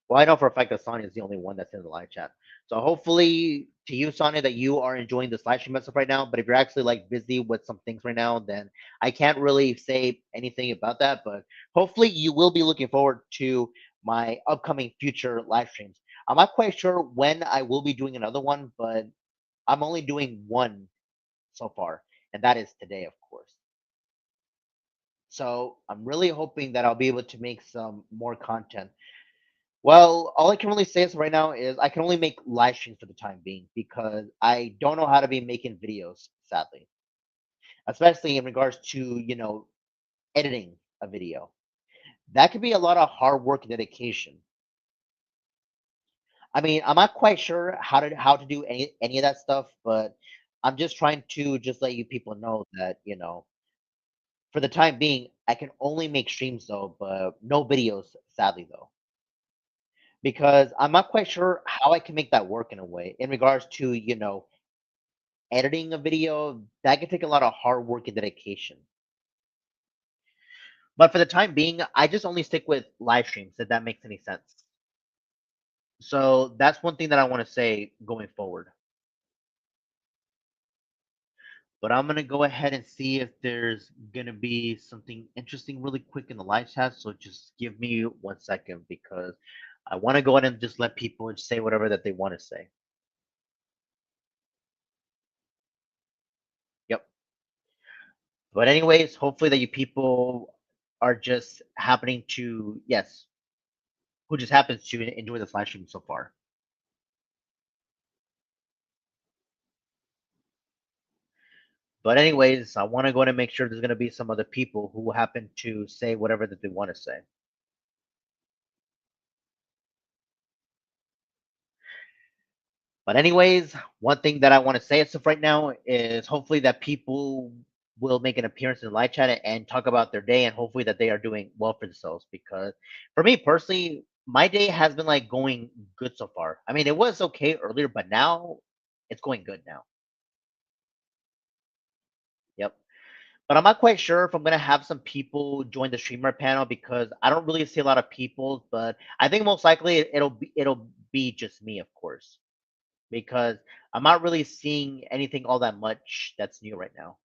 Speaker 1: well, I know for a fact that Sonya is the only one that's in the live chat. So hopefully to you, Sonya, that you are enjoying this live stream stuff right now. But if you're actually like busy with some things right now, then I can't really say anything about that. But hopefully you will be looking forward to my upcoming future live streams. I'm not quite sure when I will be doing another one, but I'm only doing one so far, and that is today, of course. So I'm really hoping that I'll be able to make some more content. Well, all I can really say as of right now is I can only make live streams for the time being because I don't know how to be making videos, sadly, especially in regards to, editing a video. That could be a lot of hard work and dedication. I mean, I'm not quite sure how to do any of that stuff, but I'm just trying to just let you people know that, for the time being, I can only make streams though, but no videos, sadly though. Because I'm not quite sure how I can make that work in a way in regards to, editing a video. That can take a lot of hard work and dedication. But for the time being, I just only stick with live streams, if that makes any sense. So that's one thing that I want to say going forward. But I'm gonna go ahead and see if there's gonna be something interesting really quick in the live chat. So just give me 1 second because I want to go ahead and just let people say whatever that they want to say. Yep. But anyways, hopefully that you people are just happening to, yes, who just happens to enjoy this live stream so far. But anyways, I want to go ahead and make sure there's going to be some other people who happen to say whatever that they want to say. But anyways, one thing that I want to say as of right now is hopefully that people will make an appearance in the live chat and talk about their day, and hopefully that they are doing well for themselves. Because for me personally, my day has been like going good so far. I mean, it was okay earlier, but now it's going good now. Yep. But I'm not quite sure if I'm gonna have some people join the streamer panel because I don't really see a lot of people. But I think most likely it'll be just me, of course, because I'm not really seeing anything all that much that's new right now.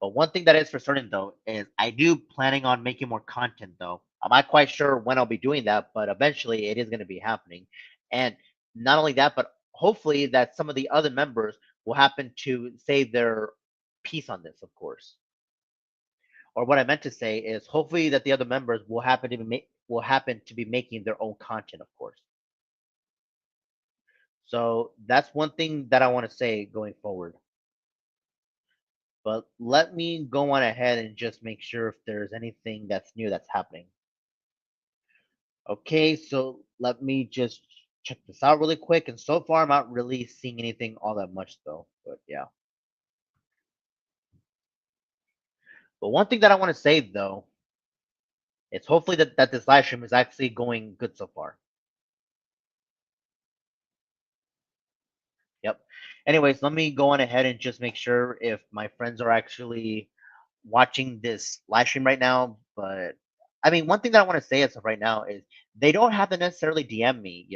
Speaker 1: But one thing that is for certain though is I do planning on making more content though. I'm not quite sure when I'll be doing that, but eventually it is going to be happening. And not only that, but hopefully that some of the other members will happen to say their piece on this, of course. Or what I meant to say is hopefully that the other members will happen to be making their own content, of course. So that's one thing that I want to say going forward. But let me go on ahead and just make sure if there's anything that's new that's happening. Okay, so let me just check this out really quick. And so far, I'm not really seeing anything all that much though. But yeah. But one thing that I want to say though is hopefully that this live stream is actually going good so far. Yep. Anyways, let me go on ahead and just make sure if my friends are actually watching this live stream right now. But I mean, one thing that I want to say as of right now is they don't have to necessarily DM me.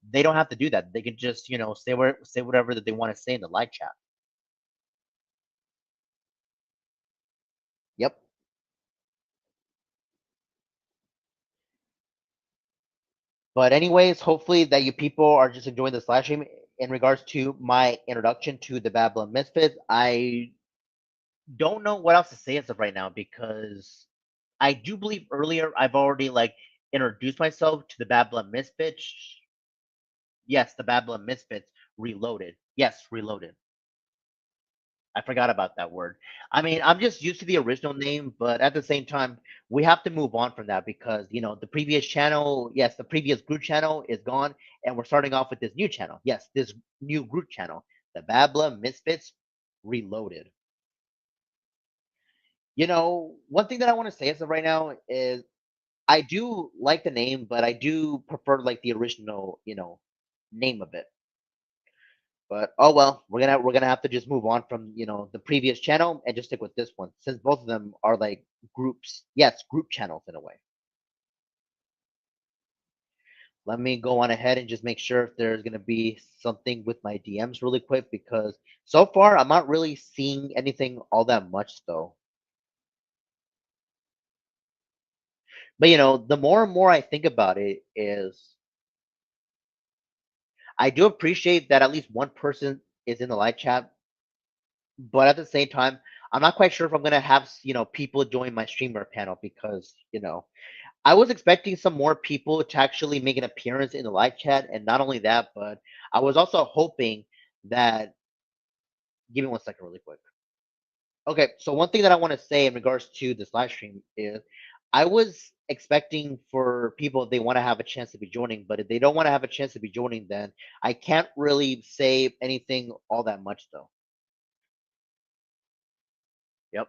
Speaker 1: They don't have to do that. They can just say whatever that they want to say in the live chat. Yep. But anyways, hopefully that you people are just enjoying this live stream. In regards to my introduction to the Babylon Misfits, I don't know what else to say as of right now because I do believe earlier I've already introduced myself to the Babylon Misfits. Yes, the Babylon Misfits Reloaded. Yes, Reloaded. I forgot about that word. I mean, I'm just used to the original name, but at the same time, we have to move on from that because the previous channel, yes, the previous group channel is gone, and we're starting off with this new channel. Yes, this new group channel, the Babla Misfits Reloaded. One thing that I want to say as of right now is I do like the name, but I do prefer the original, name of it. But oh well, we're gonna have to just move on from the previous channel and just stick with this one since both of them are like groups. Yes, group channels in a way. Let me go on ahead and just make sure if there's gonna be something with my DMs really quick because so far I'm not really seeing anything all that much though. But the more and more I think about it is I do appreciate that at least one person is in the live chat, but at the same time, I'm not quite sure if I'm gonna have people join my streamer panel because I was expecting some more people to actually make an appearance in the live chat, and not only that, but I was also hoping that. Give me one second, really quick. Okay, so one thing that I want to say in regards to this live stream is, I was expecting for people if they want to have a chance to be joining, but if they don't want to have a chance to be joining, then I can't really say anything all that much, though. Yep.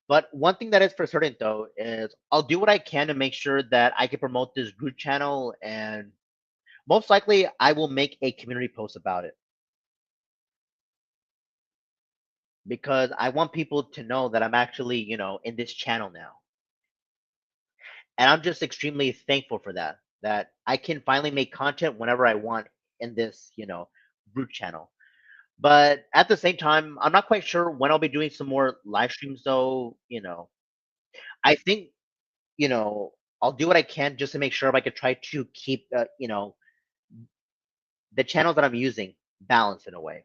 Speaker 1: But one thing that is for certain though is I'll do what I can to make sure that I can promote this group channel, and most likely I will make a community post about it because I want people to know that I'm actually, in this channel now. And I'm just extremely thankful for that, that I can finally make content whenever I want in this, group channel. But at the same time, I'm not quite sure when I'll be doing some more live streams though, I think, you know, I'll do what I can just to make sure if I could try to keep, the channels that I'm using balanced in a way.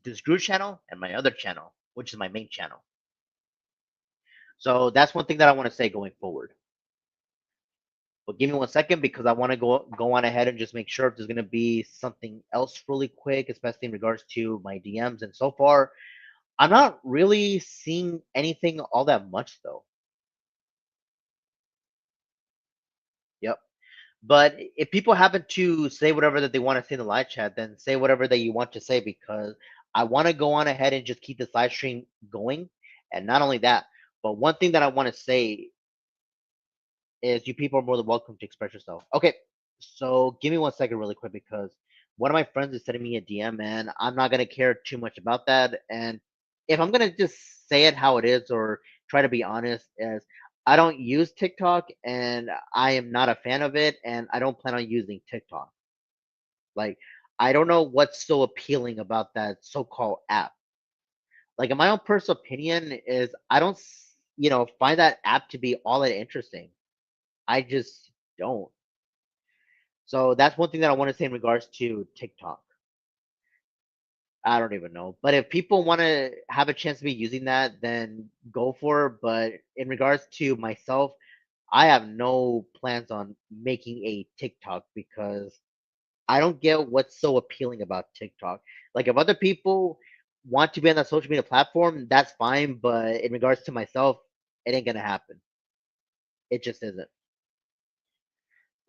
Speaker 1: This group channel and my other channel, which is my main channel. So that's one thing that I want to say going forward. But give me one second because I want to go on ahead and just make sure if there's gonna be something else really quick, especially in regards to my DMs. And so far, I'm not really seeing anything all that much though. Yep. But if people happen to say whatever that they want to say in the live chat, then say whatever that you want to say because I want to go on ahead and just keep this live stream going. And not only that, but one thing that I want to say is you people are more than welcome to express yourself. Okay, so give me one second really quick because one of my friends is sending me a DM and I'm not gonna care too much about that. And if I'm gonna just say it how it is or try to be honest, is I don't use TikTok and I am not a fan of it and I don't plan on using TikTok. Like I don't know what's so appealing about that so-called app. Like in my own personal opinion is I don't find that app to be all that interesting. I just don't. So that's one thing that I want to say in regards to TikTok. I don't even know. But if people want to have a chance to be using that, then go for it. But in regards to myself, I have no plans on making a TikTok because I don't get what's so appealing about TikTok. Like if other people want to be on that social media platform, that's fine. But in regards to myself, it ain't gonna happen. It just isn't.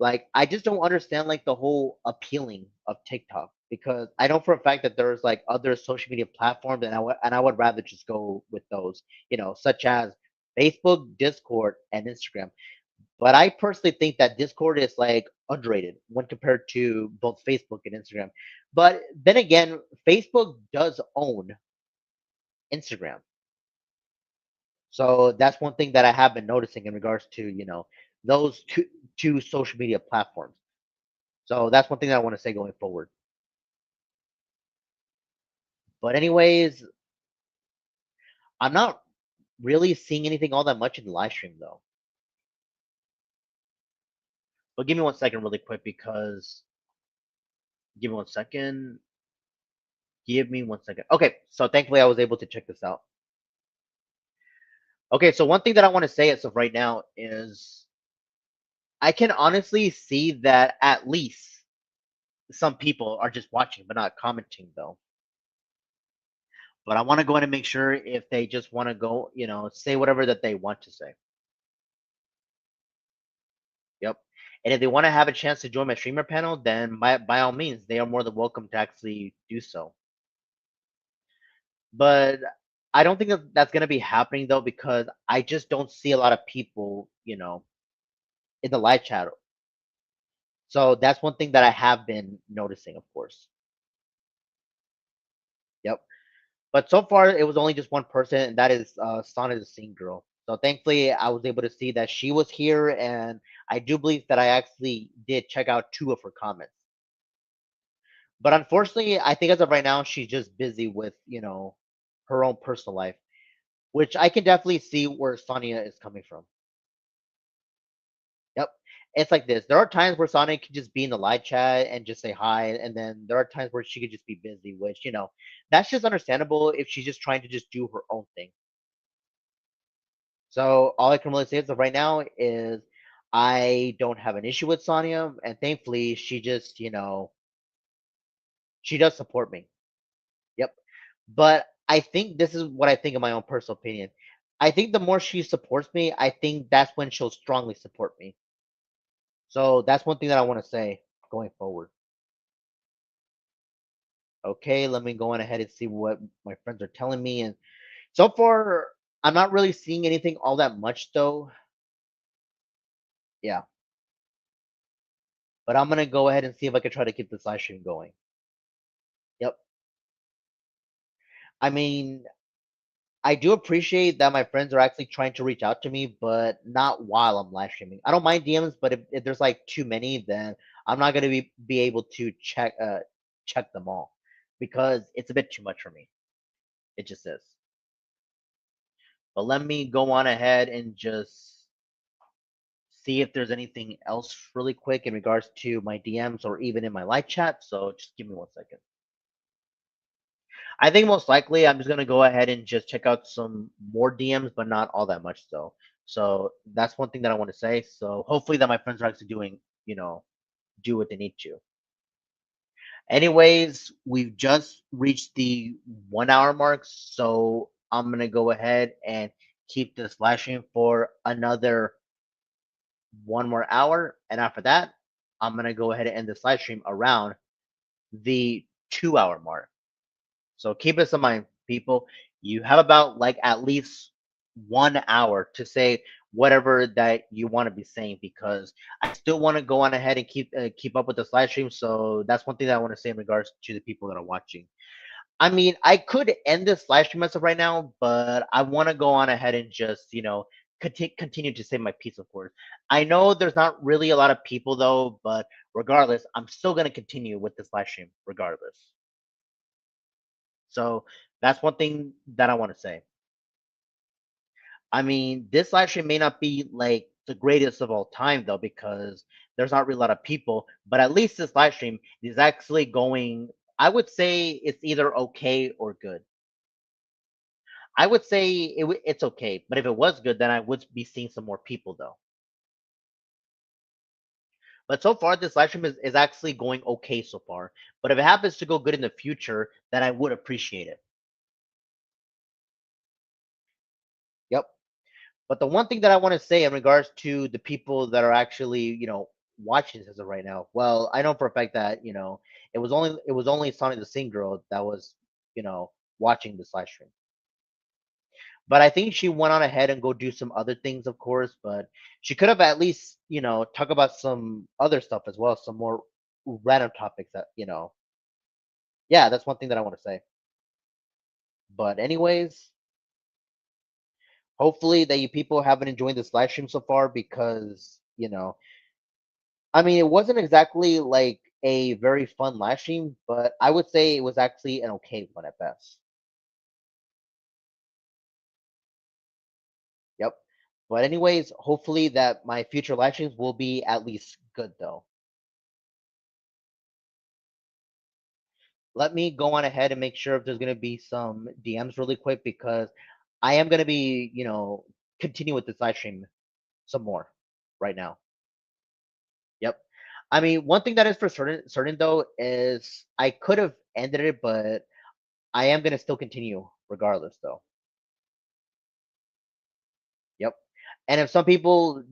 Speaker 1: Like I just don't understand like the whole appealing of TikTok because I know for a fact that there's like other social media platforms and I would rather just go with those, such as Facebook, Discord, and Instagram. But I personally think that Discord is like underrated when compared to both Facebook and Instagram. But then again, Facebook does own Instagram. So that's one thing that I have been noticing in regards to, those two social media platforms. So that's one thing that I want to say going forward. But anyways, I'm not really seeing anything all that much in the live stream though. But give me 1 second really quick because give me 1 second. Give me 1 second. Okay, so thankfully I was able to check this out. Okay, so one thing that I want to say as of right now is I can honestly see that at least some people are just watching but not commenting though. But I want to go in and make sure if they just want to go, say whatever that they want to say. Yep. And if they want to have a chance to join my streamer panel, then by all means, they are more than welcome to actually do so. But I don't think that that's going to be happening though, because I just don't see a lot of people, in the live chat. So that's one thing that I have been noticing, of course. Yep. But so far, it was only just one person, and that is Sana the Scene Girl. So thankfully, I was able to see that she was here, and I do believe that I actually did check out two of her comments. But unfortunately, I think as of right now, she's just busy with, her own personal life, which I can definitely see where Sonia is coming from. Yep. It's like this. There are times where Sonia can just be in the live chat and just say hi, and then there are times where she could just be busy, which, that's just understandable if she's just trying to just do her own thing. So all I can really say as of right now is I don't have an issue with Sonia, and thankfully she just, she does support me. Yep. But I think this is what I think in my own personal opinion. I think the more she supports me, I think that's when she'll strongly support me. So that's one thing that I want to say going forward. Okay, let me go on ahead and see what my friends are telling me. And so far, I'm not really seeing anything all that much though. Yeah. But I'm gonna go ahead and see if I can try to keep this live stream going. Yep. I mean, I do appreciate that my friends are actually trying to reach out to me, but not while I'm live streaming. I don't mind DMs, but if there's like too many, then I'm not gonna be able to check them all because it's a bit too much for me. It just is. But let me go on ahead and just see if there's anything else really quick in regards to my DMs or even in my live chat. So just give me 1 second. I think most likely I'm just gonna go ahead and just check out some more DMs, but not all that much though. So that's one thing that I want to say. So hopefully that my friends are actually doing, do what they need to. Anyways, we've just reached the 1 hour mark, so I'm gonna go ahead and keep this live stream for another one more hour, and after that, I'm gonna go ahead and end this live stream around the 2 hour mark. So keep this in mind, people. You have about like at least 1 hour to say whatever that you want to be saying because I still want to go on ahead and keep up with this live stream. So that's one thing that I want to say in regards to the people that are watching. I mean, I could end this live stream as of right now, but I want to go on ahead and just, continue to say my piece, of course. I know there's not really a lot of people though, but regardless, I'm still going to continue with this live stream regardless. So that's one thing that I want to say. I mean, this live stream may not be like the greatest of all time though, because there's not really a lot of people. But at least this live stream is actually going. I would say it's either okay or good. I would say it's okay, but if it was good, then I would be seeing some more people though. But so far, this live stream is actually going okay so far. But if it happens to go good in the future, then I would appreciate it. Yep. But the one thing that I want to say in regards to the people that are actually, watching this as of right now, well, I know for a fact that, it was only Sonny the Sing girl that was, watching this live stream. But I think she went on ahead and go do some other things, of course, but she could have at least, talk about some other stuff as well, some more random topics that, yeah, that's one thing that I want to say. But anyways, hopefully that you people have been enjoying this live stream so far because, I mean, it wasn't exactly like a very fun live stream, but I would say it was actually an okay one at best. Yep. But anyways, hopefully that my future live streams will be at least good though. Let me go on ahead and make sure if there's gonna be some DMs really quick because I am gonna be, continue with this live stream some more right now. Yep. I mean, one thing that is for certain though is I could have ended it, but I am gonna still continue regardless though. Yep. And if some people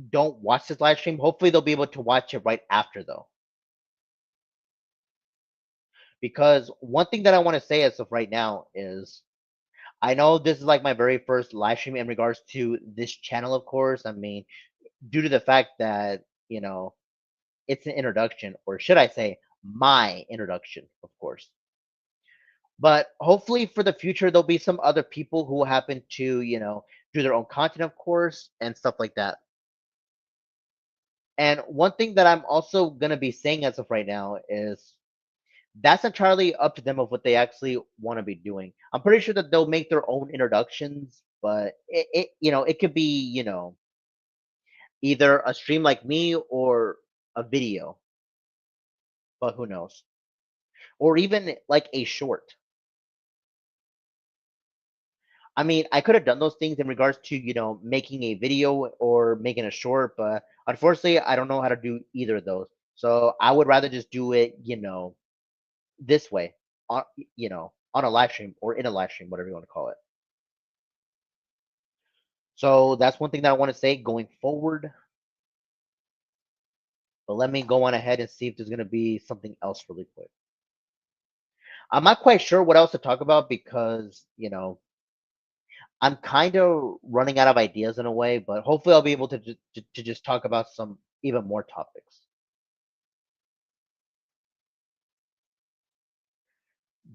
Speaker 1: don't watch this live stream, hopefully they'll be able to watch it right after though. Because one thing that I want to say as of right now is I know this is like my very first live stream in regards to this channel, of course. I mean, due to the fact that, it's an introduction, or should I say my introduction, of course. But hopefully for the future there'll be some other people who happen to, do their own content, of course, and stuff like that. And one thing that I'm also gonna be saying as of right now is that's entirely up to them of what they actually want to be doing. I'm pretty sure that they'll make their own introductions, but it could be, either a stream like me or a video, but who knows? Or even like a short. I mean, I could have done those things in regards to, making a video or making a short, but unfortunately, I don't know how to do either of those. So I would rather just do it, this way, on on a live stream or in a live stream, whatever you want to call it. So that's one thing that I want to say going forward. But let me go on ahead and see if there's gonna be something else really quick. I'm not quite sure what else to talk about because I'm kind of running out of ideas in a way. But hopefully I'll be able to just talk about some even more topics.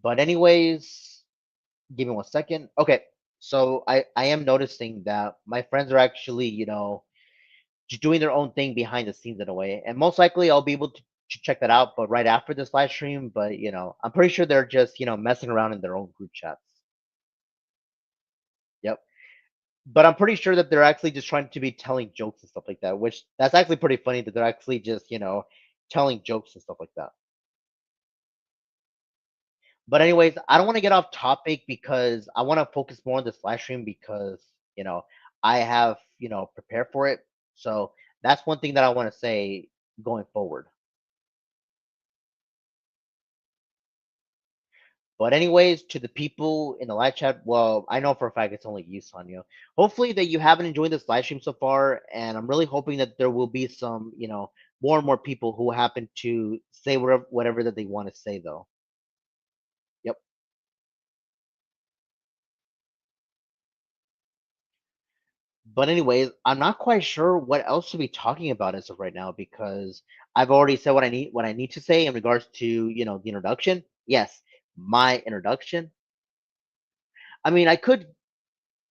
Speaker 1: But anyways, give me 1 second. Okay, so I am noticing that my friends are actually just doing their own thing behind the scenes in a way. And most likely I'll be able to check that out, but right after this live stream. But I'm pretty sure they're just, messing around in their own group chats. Yep. But I'm pretty sure that they're actually just trying to be telling jokes and stuff like that, which that's actually pretty funny that they're actually just, telling jokes and stuff like that. But anyways, I don't want to get off topic because I want to focus more on this live stream because, you know, I have, prepared for it. So that's one thing that I want to say going forward. But anyways, to the people in the live chat, well, I know for a fact it's only you, Sonia. Hopefully that you haven't enjoyed this live stream so far, and I'm really hoping that there will be some, more and more people who happen to say whatever that they want to say, though. Yep. But anyways, I'm not quite sure what else to be talking about as of right now because I've already said what I need to say in regards to, the introduction. Yes, my introduction. I mean, I could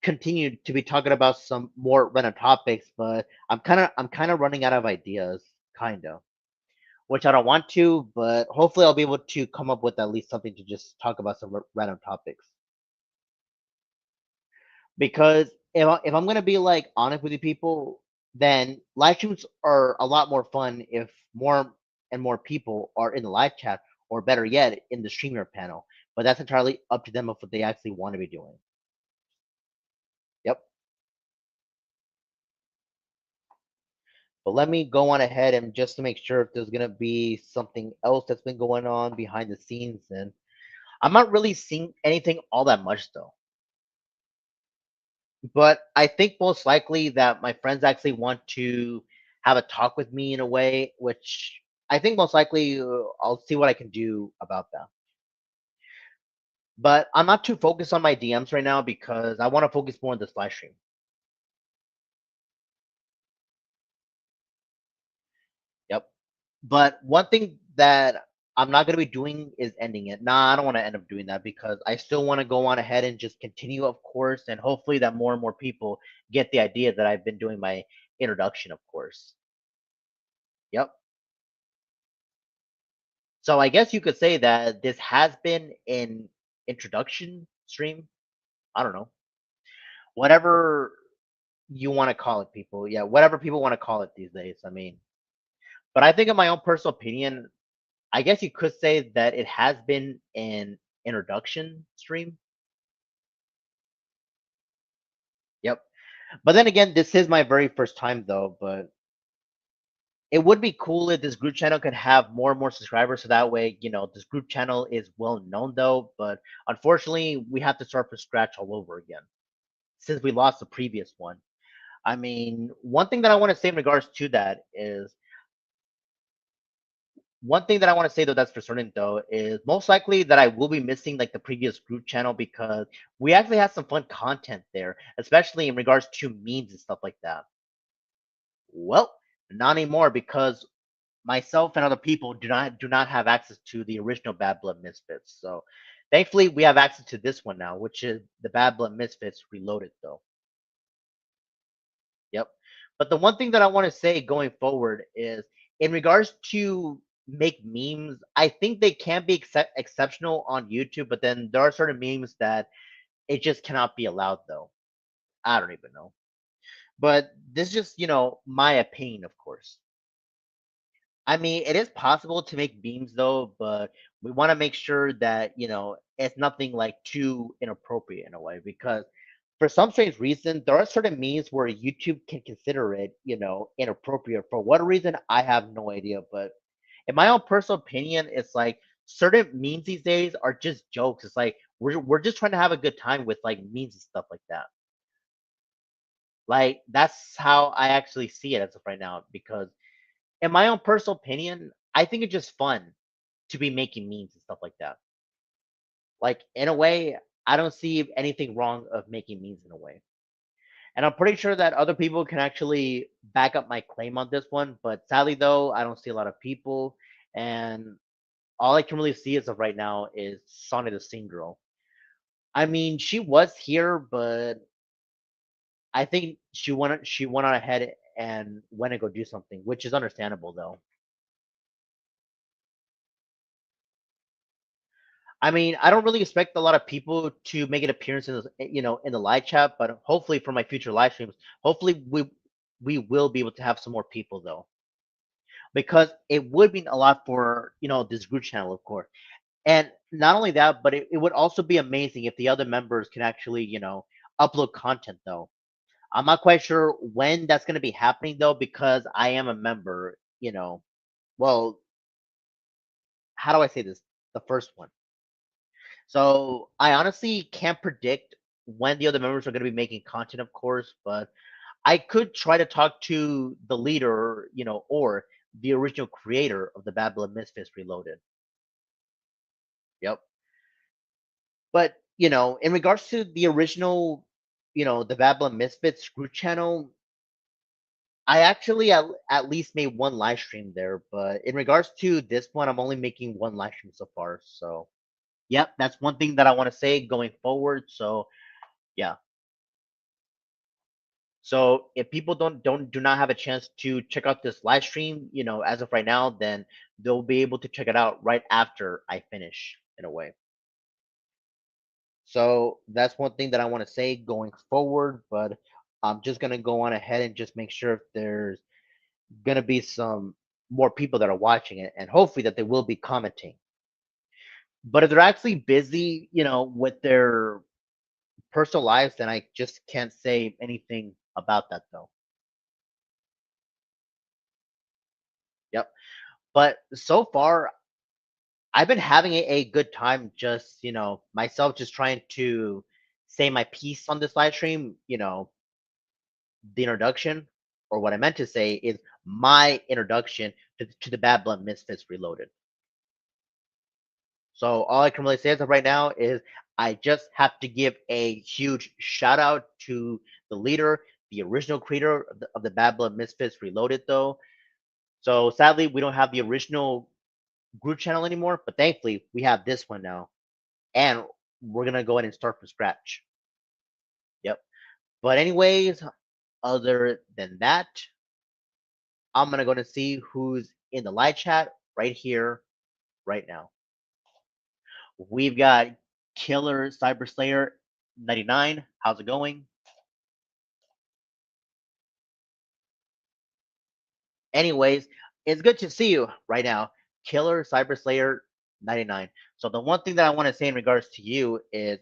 Speaker 1: continue to be talking about some more random topics, but I'm kind of running out of ideas, kind of. which I don't want to, but hopefully I'll be able to come up with at least something to just talk about some random topics. Because if I'm gonna be like honest with you people, then live streams are a lot more fun if more and more people are in the live chat, or better yet, in the streamer panel. But that's entirely up to them of what they actually want to be doing. Yep. But let me go on ahead and just to make sure if there's gonna be something else that's been going on behind the scenes, and I'm not really seeing anything all that much though. But I think most likely that my friends actually want to have a talk with me in a way, which I think most likely I'll see what I can do about that. But I'm not too focused on my DMs right now because I want to focus more on this live stream. Yep. But one thing that I'm not going to be doing is ending it. Nah, I don't want to end up doing that because I still want to go on ahead and just continue, of course, and hopefully that more and more people get the idea that I've been doing my introduction, of course. Yep. So I guess you could say that this has been an introduction stream. I don't know. Whatever you want to call it, people. Yeah, whatever people want to call it these days. I mean, but I think in my own personal opinion, I guess you could say that it has been an introduction stream. Yep. But then again, this is my very first time though, but it would be cool if this group channel could have more and more subscribers so that way, this group channel is well known though, but unfortunately, we have to start from scratch all over again since we lost the previous one. I mean, one thing that I want to say in regards to that is one thing that I want to say though that's for certain though is most likely that I will be missing like the previous group channel because we actually had some fun content there, especially in regards to memes and stuff like that. Well, not anymore because myself and other people do not have access to the original Bad Blood Misfits. So thankfully we have access to this one now, which is the Bad Blood Misfits Reloaded though. Yep. But the one thing that I want to say going forward is in regards to make memes, I think they can be exceptional on YouTube, but then there are certain memes that it just cannot be allowed though. I don't even know. But this is just, my opinion, of course. I mean, it is possible to make memes though, but we want to make sure that, it's nothing like too inappropriate in a way because for some strange reason, there are certain memes where YouTube can consider it, inappropriate. For what reason, I have no idea. But in my own personal opinion, it's like certain memes these days are just jokes. It's like we're just trying to have a good time with like memes and stuff like that. Like that's how I actually see it as of right now. Because in my own personal opinion, I think it's just fun to be making memes and stuff like that. Like in a way, I don't see anything wrong of making memes in a way. And I'm pretty sure that other people can actually back up my claim on this one. But sadly, though, I don't see a lot of people. And all I can really see as of right now is Sonny the Scene Girl. I mean, she was here, but I think she went on ahead and went to go do something, which is understandable though. I mean, I don't really expect a lot of people to make an appearance in in the live chat, but hopefully for my future live streams, hopefully we will be able to have some more people though, because it would mean a lot for this group channel, of course. And not only that, but it would also be amazing if the other members can actually upload content though. I'm not quite sure when that's going to be happening though, because I am a member. Well, how do I say this? The first one. So I honestly can't predict when the other members are going to be making content, of course, but I could try to talk to the leader, or the original creator of the Bad Blood Misfits Reloaded. Yep. But in regards to the original, the Bad Blood Misfits group channel, I actually at least made one live stream there. But in regards to this one, I'm only making one live stream so far. So, yep, that's one thing that I want to say going forward. So, yeah. So if people do not have a chance to check out this live stream, as of right now, then they'll be able to check it out right after I finish in a way. So that's one thing that I want to say going forward, but I'm just gonna go on ahead and just make sure if there's gonna be some more people that are watching it, and hopefully that they will be commenting. But if they're actually busy, with their personal lives, then I just can't say anything about that though. Yep. But so far, I've been having a good time just, myself just trying to say my piece on this live stream, the introduction, or what I meant to say is my introduction to the Bad Blood Misfits Reloaded. So all I can really say as of right now is I just have to give a huge shout out to the leader, the original creator of the Bad Blood Misfits Reloaded, though. So sadly, we don't have the original group channel anymore, but thankfully we have this one now, and we're gonna go ahead and start from scratch. Yep. But anyways, other than that, I'm gonna go to see who's in the live chat right here, right now. We've got Killer Cyber Slayer 99. How's it going? Anyways, it's good to see you right now, Killer Cyber Slayer 99. So the one thing that I want to say in regards to you is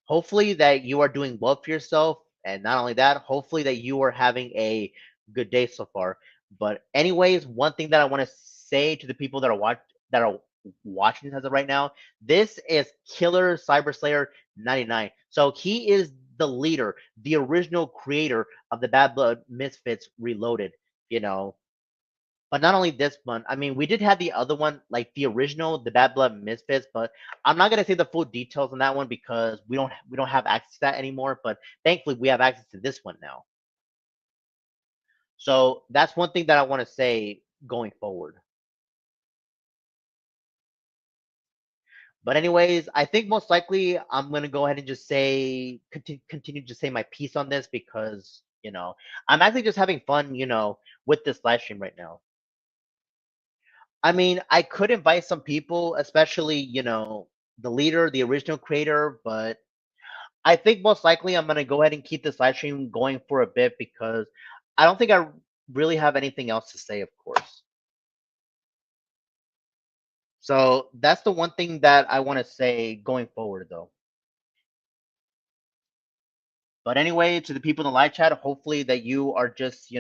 Speaker 1: hopefully that you are doing well for yourself, and not only that, hopefully that you are having a good day so far. But anyways, one thing that I want to say to the people that are watching this as of right now, this is Killer Cyber Slayer 99. So he is the leader, the original creator of the Bad Blood Misfits Reloaded. You know, but not only this one, I mean, we did have the other one, like the original, the Bad Blood Misfits, but I'm not gonna say the full details on that one because we don't have access to that anymore. But thankfully, we have access to this one now. So that's one thing that I want to say going forward. But anyways, I think most likely I'm gonna go ahead and just say continue to say my piece on this because I'm actually just having fun, with this live stream right now. I mean, I could invite some people, especially, the leader, the original creator, but I think most likely I'm gonna go ahead and keep this live stream going for a bit because I don't think I really have anything else to say, of course. So that's the one thing that I want to say going forward, though. But anyway, to the people in the live chat, hopefully that you are just,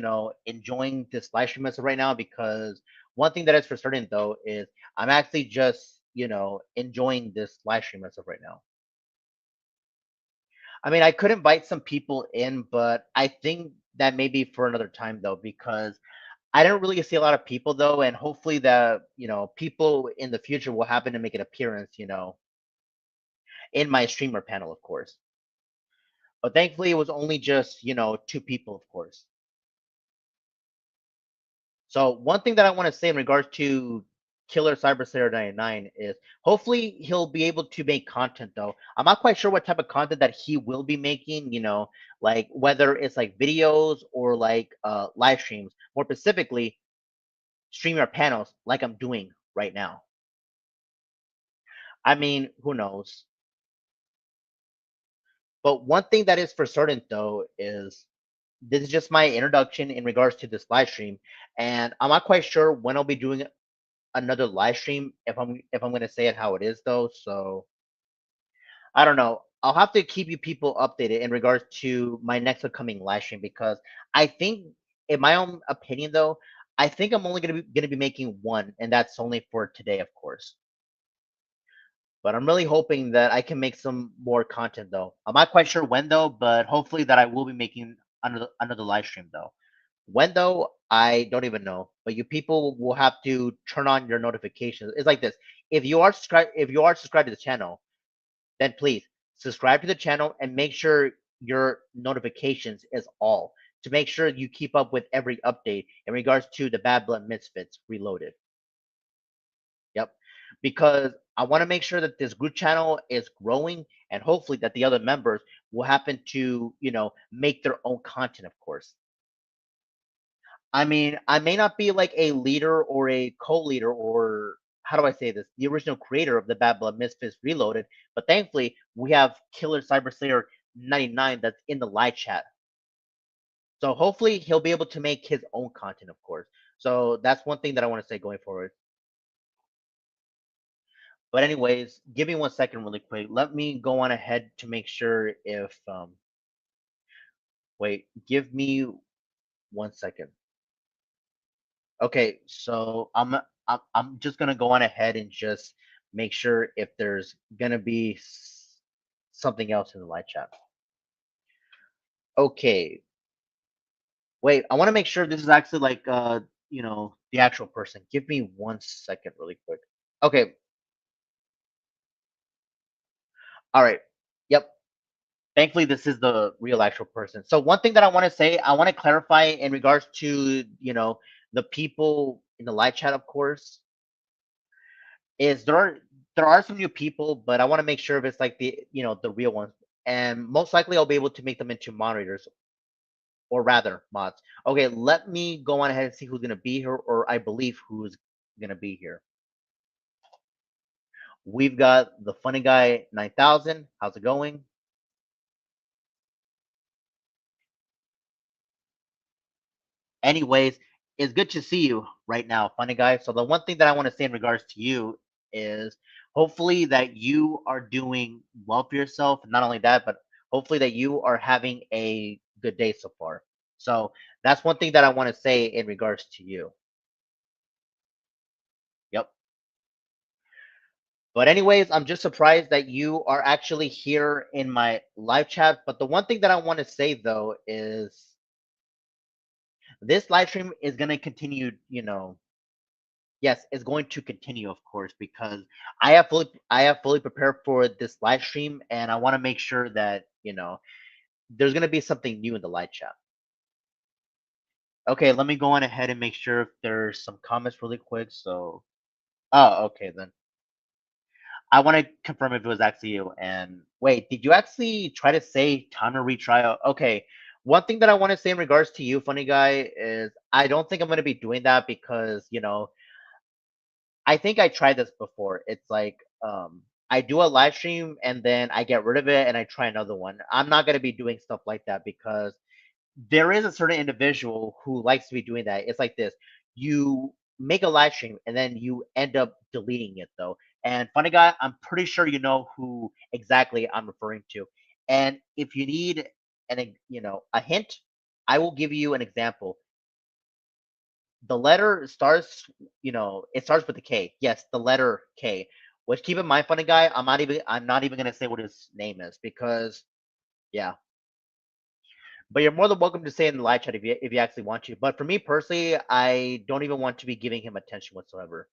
Speaker 1: enjoying this live stream as of right now because one thing that is for certain though is I'm actually just, enjoying this live stream as of right now. I mean, I could invite some people in, but I think that may be for another time though, because I don't really see a lot of people though, and hopefully that, people in the future will happen to make an appearance, in my streamer panel, of course. But thankfully it was only just, two people, of course. So one thing that I want to say in regards to Killer Cyber Slayer 99 is hopefully he'll be able to make content though. I'm not quite sure what type of content that he will be making, like whether it's like videos or like live streams, more specifically streamer panels like I'm doing right now. I mean, who knows? But one thing that is for certain though is this is just my introduction in regards to this live stream, and I'm not quite sure when I'll be doing another live stream if I'm gonna say it how it is though. So I don't know. I'll have to keep you people updated in regards to my next upcoming live stream because I think, in my own opinion though, I think I'm only gonna be making one, and that's only for today, of course. But I'm really hoping that I can make some more content though. I'm not quite sure when though, but hopefully that I will be making another live stream though. When though, I don't even know. But you people will have to turn on your notifications. It's like this. If you are subscribed to the channel, then please subscribe to the channel and make sure your notifications is all to make sure you keep up with every update in regards to the Bad Blood Misfits Reloaded. Yep. Because I want to make sure that this group channel is growing, and hopefully that the other members will happen to, make their own content, of course. I mean, I may not be like a leader or a co-leader or how do I say this, the original creator of the Bad Blood Misfits Reloaded, but thankfully we have Killer Cyber Slayer 99 that's in the live chat. So hopefully he'll be able to make his own content, of course. So that's one thing that I want to say going forward. But anyways, give me 1 second really quick. Let me go on ahead to make sure if wait, give me 1 second. Okay, so I'm just gonna go on ahead and just make sure if there's gonna be something else in the live chat. Okay, wait, I want to make sure this is actually like the actual person. Give me 1 second really quick. Okay, all right. Yep. Thankfully, this is the real actual person. So one thing that I want to say, I want to clarify in regards to the people in the live chat, of course, is there are some new people, but I want to make sure if it's like the real ones, and most likely I'll be able to make them into moderators or rather mods. Okay, let me go on ahead and see who's gonna be here, or I believe who's gonna be here. We've got the funny guy 9000. How's it going? Anyways, it's good to see you right now, funny guy. So the one thing that I want to say in regards to you is hopefully that you are doing well for yourself. Not only that, but hopefully that you are having a good day so far. So that's one thing that I want to say in regards to you. Yep. But anyways, I'm just surprised that you are actually here in my live chat. But the one thing that I want to say though is this live stream is going to continue, yes, it's going to continue, of course, because I have fully prepared for this live stream, and I want to make sure that there's going to be something new in the live chat. Okay, let me go on ahead and make sure if there's some comments really quick. So, oh, okay then. I want to confirm if it was actually you. And wait, did you actually try to say time to retry? Okay. One thing that I want to say in regards to you, funny guy, is I don't think I'm going to be doing that because I think I tried this before. It's like I do a live stream and then I get rid of it and I try another one. I'm not gonna be doing stuff like that because there is a certain individual who likes to be doing that. It's like this. You make a live stream and then you end up deleting it though. And funny guy, I'm pretty sure you know who exactly I'm referring to. And if you need a hint, I will give you an example. The letter starts, it starts with the K. Yes, the letter K. Which keep in mind, funny guy, I'm not even gonna say what his name is because yeah. But you're more than welcome to say in the live chat if you actually want to. But for me personally, I don't even want to be giving him attention whatsoever.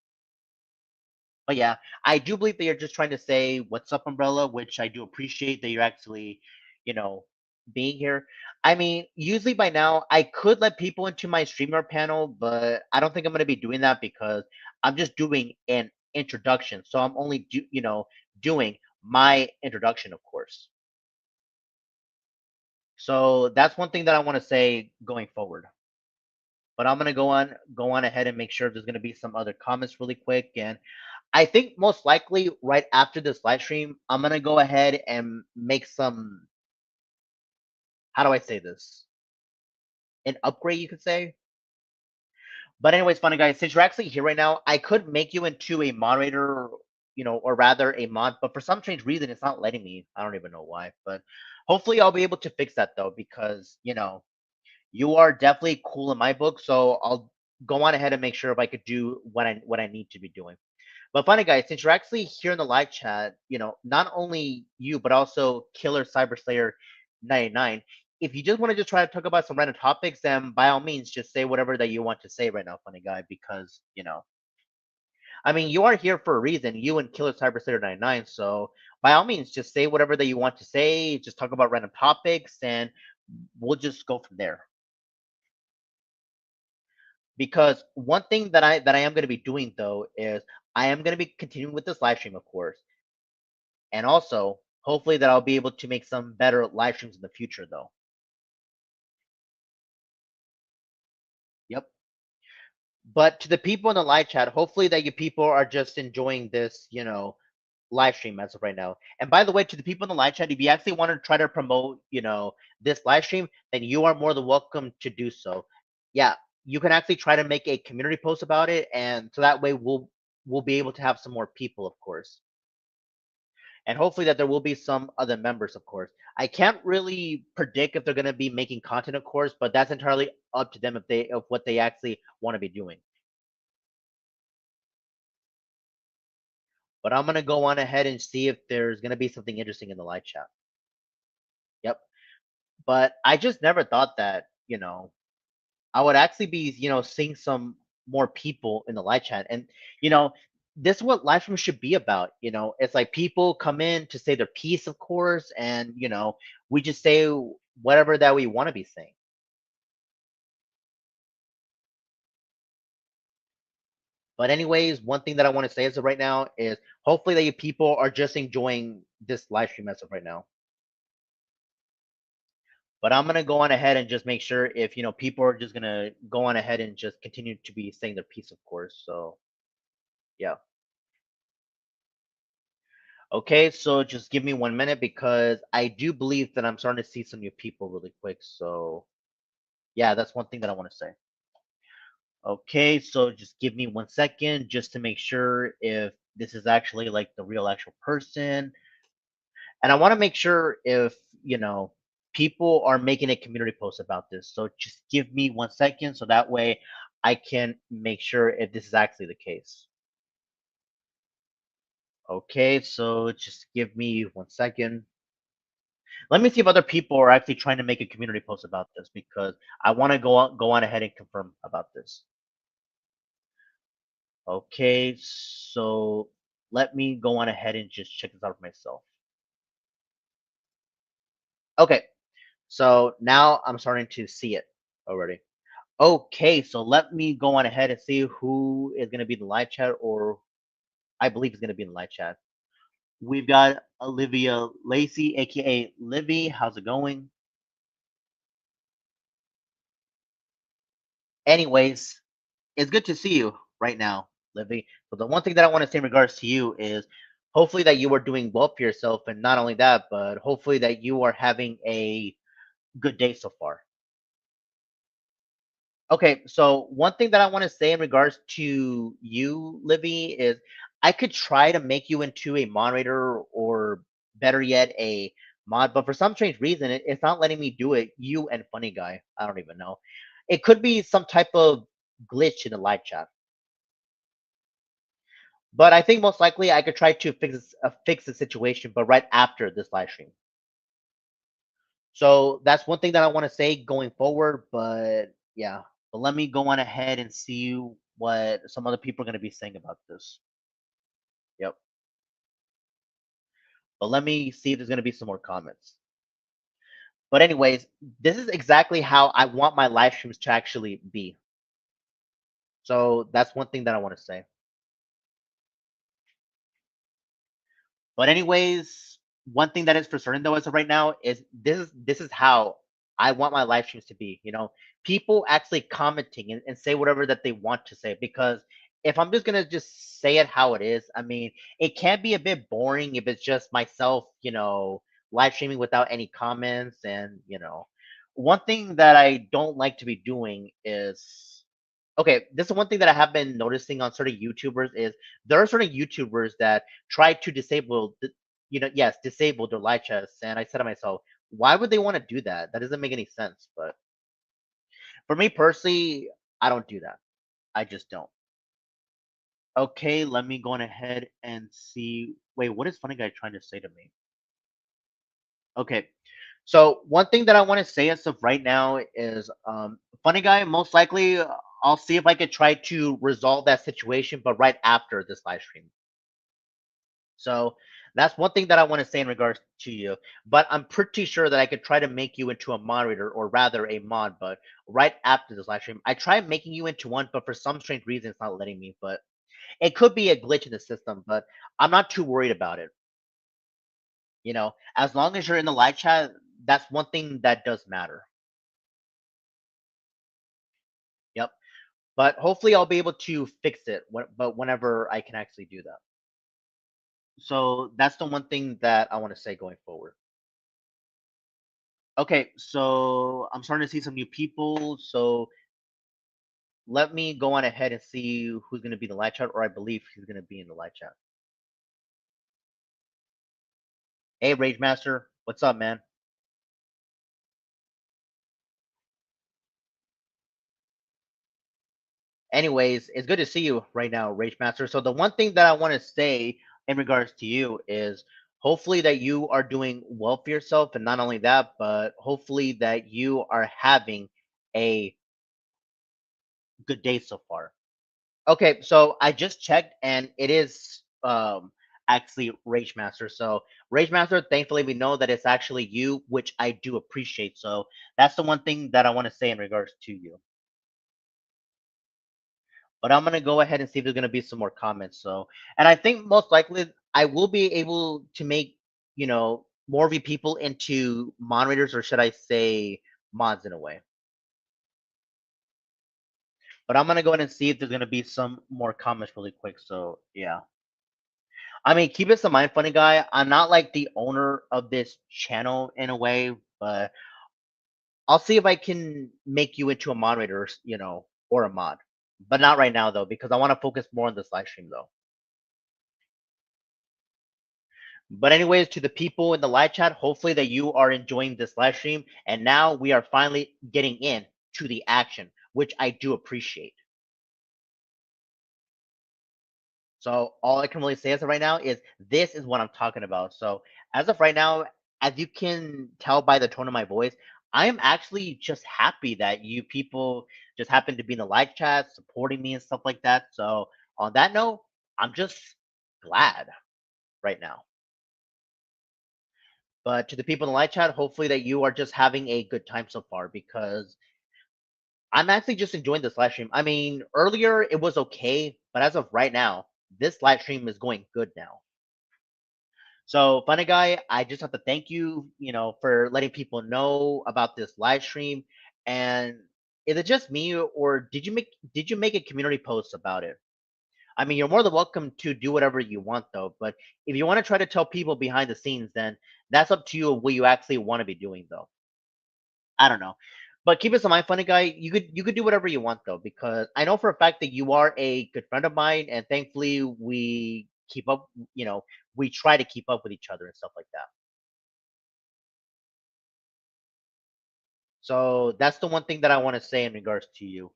Speaker 1: But yeah, I do believe that you're just trying to say what's up, Umbrella, which I do appreciate that you're actually, you know, being here. I mean, usually by now I could let people into my streamer panel, but I don't think I'm gonna be doing that because I'm just doing an introduction. So I'm only doing my introduction, of course. So that's one thing that I want to say going forward. But I'm gonna go on ahead and make sure there's gonna be some other comments really quick. And I think most likely right after this live stream, I'm gonna go ahead and make some, how do I say this? An upgrade, you could say. But anyways, funny guys, since you're actually here right now, I could make you into a moderator, or rather a mod, but for some strange reason, it's not letting me. I don't even know why, but hopefully I'll be able to fix that though, because you are definitely cool in my book. So I'll go on ahead and make sure if I could do what I need to be doing. But funny guys, since you're actually here in the live chat, not only you but also Killer Cyber Slayer 99. If you just want to just try to talk about some random topics, then by all means, just say whatever that you want to say right now, funny guy, because I mean, you are here for a reason, you and Killer Cyber Slayer 99. So by all means, just say whatever that you want to say. Just talk about random topics, and we'll just go from there. Because one thing that I am going to be doing though is I am gonna be continuing with this live stream, of course, and also hopefully that I'll be able to make some better live streams in the future, though. Yep. But to the people in the live chat, hopefully that you people are just enjoying this, live stream as of right now. And by the way, to the people in the live chat, if you actually want to try to promote, this live stream, then you are more than welcome to do so. Yeah, you can actually try to make a community post about it, and so that way we'll be able to have some more people, of course. And hopefully that there will be some other members, of course. I can't really predict if they're going to be making content, of course, but that's entirely up to them if they of what they actually want to be doing. But I'm going to go on ahead and see if there's going to be something interesting in the live chat. Yep. But I just never thought that, I would actually be, seeing some more people in the live chat. And, you know, this is what live streams should be about. It's like people come in to say their piece, of course, and, we just say whatever that we want to be saying. But anyways, one thing that I want to say as of right now is hopefully that you people are just enjoying this live stream as of right now. But I'm gonna go on ahead and just make sure if people are just gonna go on ahead and just continue to be saying their piece, of course. So yeah. Okay, so just give me 1 minute because I do believe that I'm starting to see some new people really quick. So yeah, that's one thing that I want to say. Okay, so just give me 1 second just to make sure if this is actually like the real actual person. And I want to make sure if, people are making a community post about this. So just give me 1 second so that way I can make sure if this is actually the case. Okay, so just give me 1 second. Let me see if other people are actually trying to make a community post about this because I want to go on ahead and confirm about this. Okay, so let me go on ahead and just check this out for myself. Okay, so now I'm starting to see it already. Okay, so let me go on ahead and see who is going to be in the live chat, or I believe is going to be in the live chat. We've got Olivia Lacey, aka Livy. How's it going? Anyways, it's good to see you right now, Livy. So the one thing that I want to say in regards to you is hopefully that you are doing well for yourself, and not only that, but hopefully that you are having a good day so far. Okay, so one thing that I want to say in regards to you, Livy, is I could try to make you into a moderator or better yet, a mod, but for some strange reason, it's not letting me do it. You and Funny Guy, I don't even know. It could be some type of glitch in the live chat, but I think most likely I could try to fix the situation, but right after this live stream. So that's one thing that I want to say going forward, but yeah. But let me go on ahead and see what some other people are going to be saying about this. Yep. But let me see if there's going to be some more comments. But anyways, this is exactly how I want my live streams to actually be. So that's one thing that I want to say. But anyways, one thing that is for certain though as of right now is this is how I want my live streams to be. People actually commenting and say whatever that they want to say because if I'm just gonna just say it how it is, I mean, it can be a bit boring if it's just myself, live streaming without any comments and one thing that I don't like to be doing is okay, this is one thing that I have been noticing on certain YouTubers is there are certain YouTubers that try to disable, yes, disable their live chats, and I said to myself, why would they want to do that? That doesn't make any sense. But for me personally, I don't do that. I just don't. Okay, let me go on ahead and see. Wait, what is Funny Guy trying to say to me? Okay, so one thing that I want to say as of right now is, Funny Guy, most likely, I'll see if I could try to resolve that situation, but right after this live stream. So that's one thing that I want to say in regards to you. But I'm pretty sure that I could try to make you into a moderator or rather a mod, but right after this live stream. I tried making you into one, but for some strange reason it's not letting me. But It could be a glitch in the system, but I'm not too worried about it. As long as you're in the live chat, that's one thing that does matter. Yep. But hopefully I'll be able to fix it but whenever I can actually do that. So that's the one thing that I want to say going forward. Okay, so I'm starting to see some new people. So let me go on ahead and see who's going to be in the live chat, or I believe who's going to be in the live chat. Hey, Rage Master, what's up, man? Anyways, it's good to see you right now, Rage Master. So the one thing that I want to say in regards to you is hopefully that you are doing well for yourself, and not only that, but hopefully that you are having a good day so far. Okay, so I just checked and it is actually Rage Master. So Rage Master, thankfully we know that it's actually you, which I do appreciate. So that's the one thing that I want to say in regards to you. But I'm gonna go ahead and see if there's gonna be some more comments. So, and I think most likely I will be able to make more of you people into moderators, or should I say mods in a way. But I'm gonna go ahead and see if there's gonna be some more comments really quick. So yeah. I mean, keep this in mind, funny guy. I'm not like the owner of this channel in a way, but I'll see if I can make you into a moderator, or a mod. But not right now though, because I want to focus more on this live stream though. But anyways, to the people in the live chat, hopefully that you are enjoying this live stream. And now we are finally getting in to the action, which I do appreciate. So all I can really say as of right now is this is what I'm talking about. So as of right now, as you can tell by the tone of my voice, I am actually just happy that you people just happen to be in the live chat, supporting me and stuff like that. So on that note, I'm just glad right now. But to the people in the live chat, hopefully that you are just having a good time so far, because I'm actually just enjoying this live stream. I mean, earlier it was okay, but as of right now, this live stream is going good now. So, funny guy, I just have to thank you, for letting people know about this live stream. And is it just me, or did you make a community post about it? I mean, you're more than welcome to do whatever you want, though. But if you want to try to tell people behind the scenes, then that's up to you what you actually want to be doing, though. I don't know. But keep this in mind, funny guy. You could do whatever you want though, because I know for a fact that you are a good friend of mine, and thankfully we keep up. We try to keep up with each other and stuff like that. So that's the one thing that I want to say in regards to you.